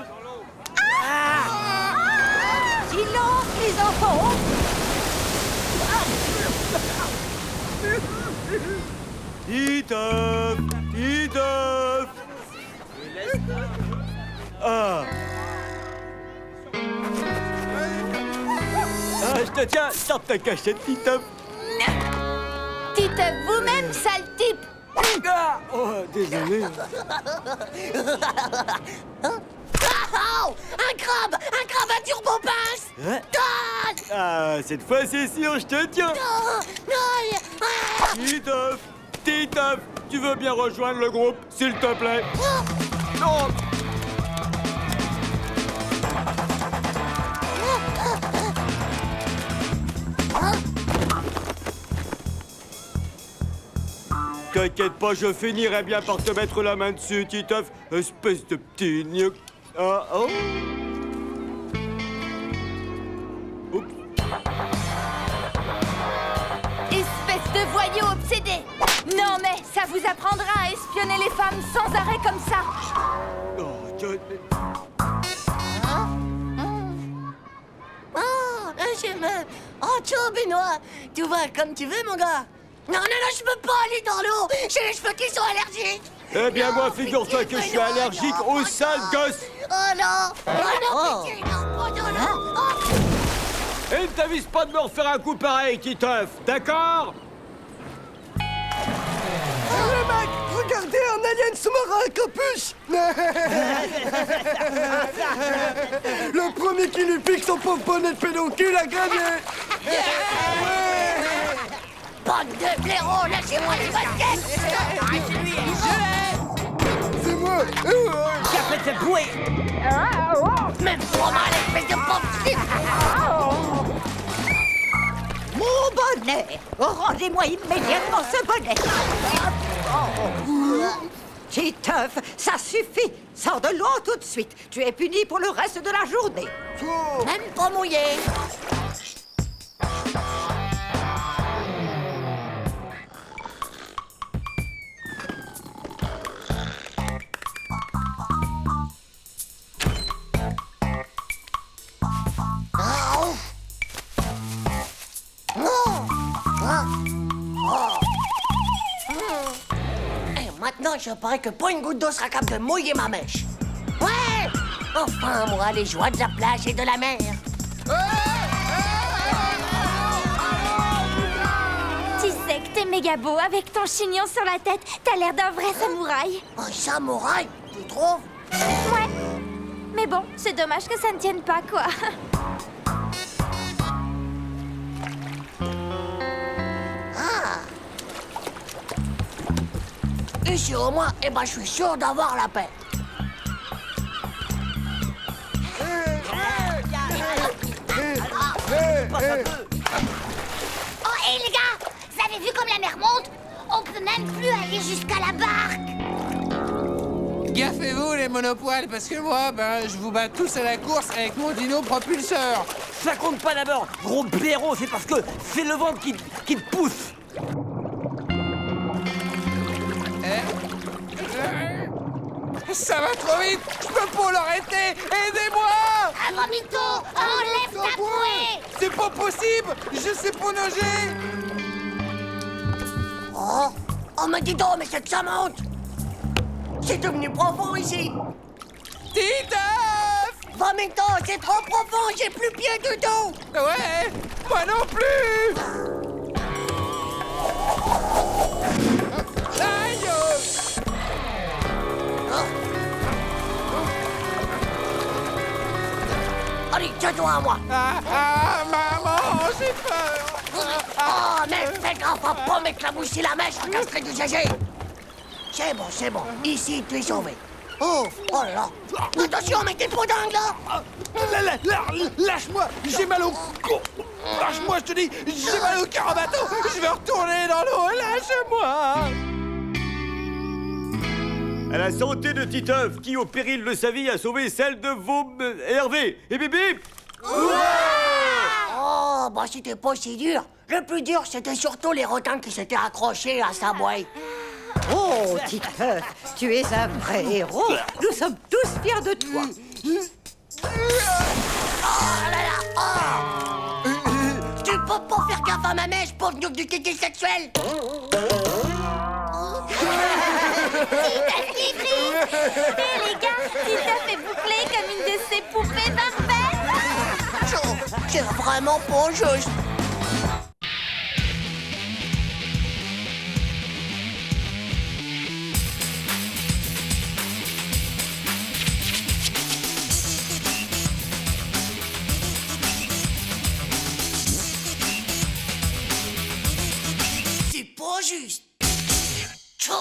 Silence, les enfants! Titeuf! Titeuf! Ah! Ah, je te tiens! Sors ta cachette, Titeuf! Titeuf, vous-même, sale type! Ah! Oh, désolé. Oh! Un crabe à turbo-pince! Hein? Donne! Ah, cette fois c'est sûr, je te tiens! Titeuf! Titeuf! Tu veux bien rejoindre le groupe, s'il te plaît? Non! T'inquiète pas, je finirai bien par te mettre la main dessus, Titeuf, espèce de petit gnoc. Ah, oh. Oups. Espèce de voyou obsédé! Non mais ça vous apprendra à espionner les femmes sans arrêt comme ça! Oh, Oh, ciao, Benoît! Tu vas comme tu veux, mon gars! Non, je peux pas aller dans l'eau! J'ai les cheveux qui sont allergiques! Eh bien, moi, figure-toi que je suis allergique aux sales gosses! Oh non! Oh non, pitié, non! Et ne t'avise pas de me refaire un coup pareil, Titeuf, d'accord? Les mecs, regardez un alien sous-marin à capuche! Le premier qui lui pique son pauvre bonnet de pédoncule a gagné! Bande de blaireaux, lâchez-moi les baskets! C'est moi! J'ai fait te bouer! Même trop mal, espèce de pauvre type! Mon bonnet! Rendez-moi immédiatement ce bonnet! Titeuf, ça suffit! Sors de l'eau tout de suite! Tu es puni pour le reste de la journée! Même pas mouillé! Maintenant, je parie que pas une goutte d'eau sera capable de mouiller ma mèche. Ouais! Enfin, moi, les joies de la plage et de la mer. Tu sais que t'es méga beau avec ton chignon sur la tête. T'as l'air d'un vrai samouraï. Un samouraï, tu trouves? Ouais. Mais bon, c'est dommage que ça ne tienne pas, quoi. Ici au moins, eh ben je suis sûr d'avoir la paix. Oh, hé les gars, vous avez vu comme la mer monte? On peut même plus aller jusqu'à la barque. Gaffez-vous les monopoils, parce que moi, je vous bats tous à la course avec mon dino propulseur. Ça compte pas d'abord, gros blaireau, c'est parce que c'est le ventre qui te pousse. Ça va trop vite, je peux pas l'arrêter. Aidez-moi! Vomito, enlève ta bouée. C'est pas possible, je sais pas nager. Oh, mais dis donc, mais c'est que ça monte. C'est devenu profond ici. Titeuf! Vomito, c'est trop profond, j'ai plus pied du tout. Ouais, moi non plus. Aïe! Allez, tiens-toi à moi. Maman, j'ai peur. Oh, mais fais gaffe à pas m'éclabousser la mèche à castrer du GG. C'est bon. Ici, tu es sauvé. Oh là là. Attention, mais t'es pas dingue, là. Lâche-moi, j'ai mal au cou. Lâche-moi, je te dis, j'ai mal au cœur à bateau. Je vais retourner dans l'eau, lâche-moi. À la santé de Titeuf, qui, au péril de sa vie, a sauvé celle de Hervé et Bibi. Oh, bah c'était pas si dur. Le plus dur, c'était surtout les requins qui s'étaient accrochés à sa bouée. Oh, Titeuf, tu es un vrai héros. Nous sommes tous fiers de toi. Oh là là, oh. Tu peux pas faire gaffe à ma mèche, pauvre nuque du kéké sexuel. Titeuf Livry. Hé les gars, Titeuf est bouclé comme une de ces poupées parfaites. C'est vraiment pas juste. C'est pas juste. Tchou.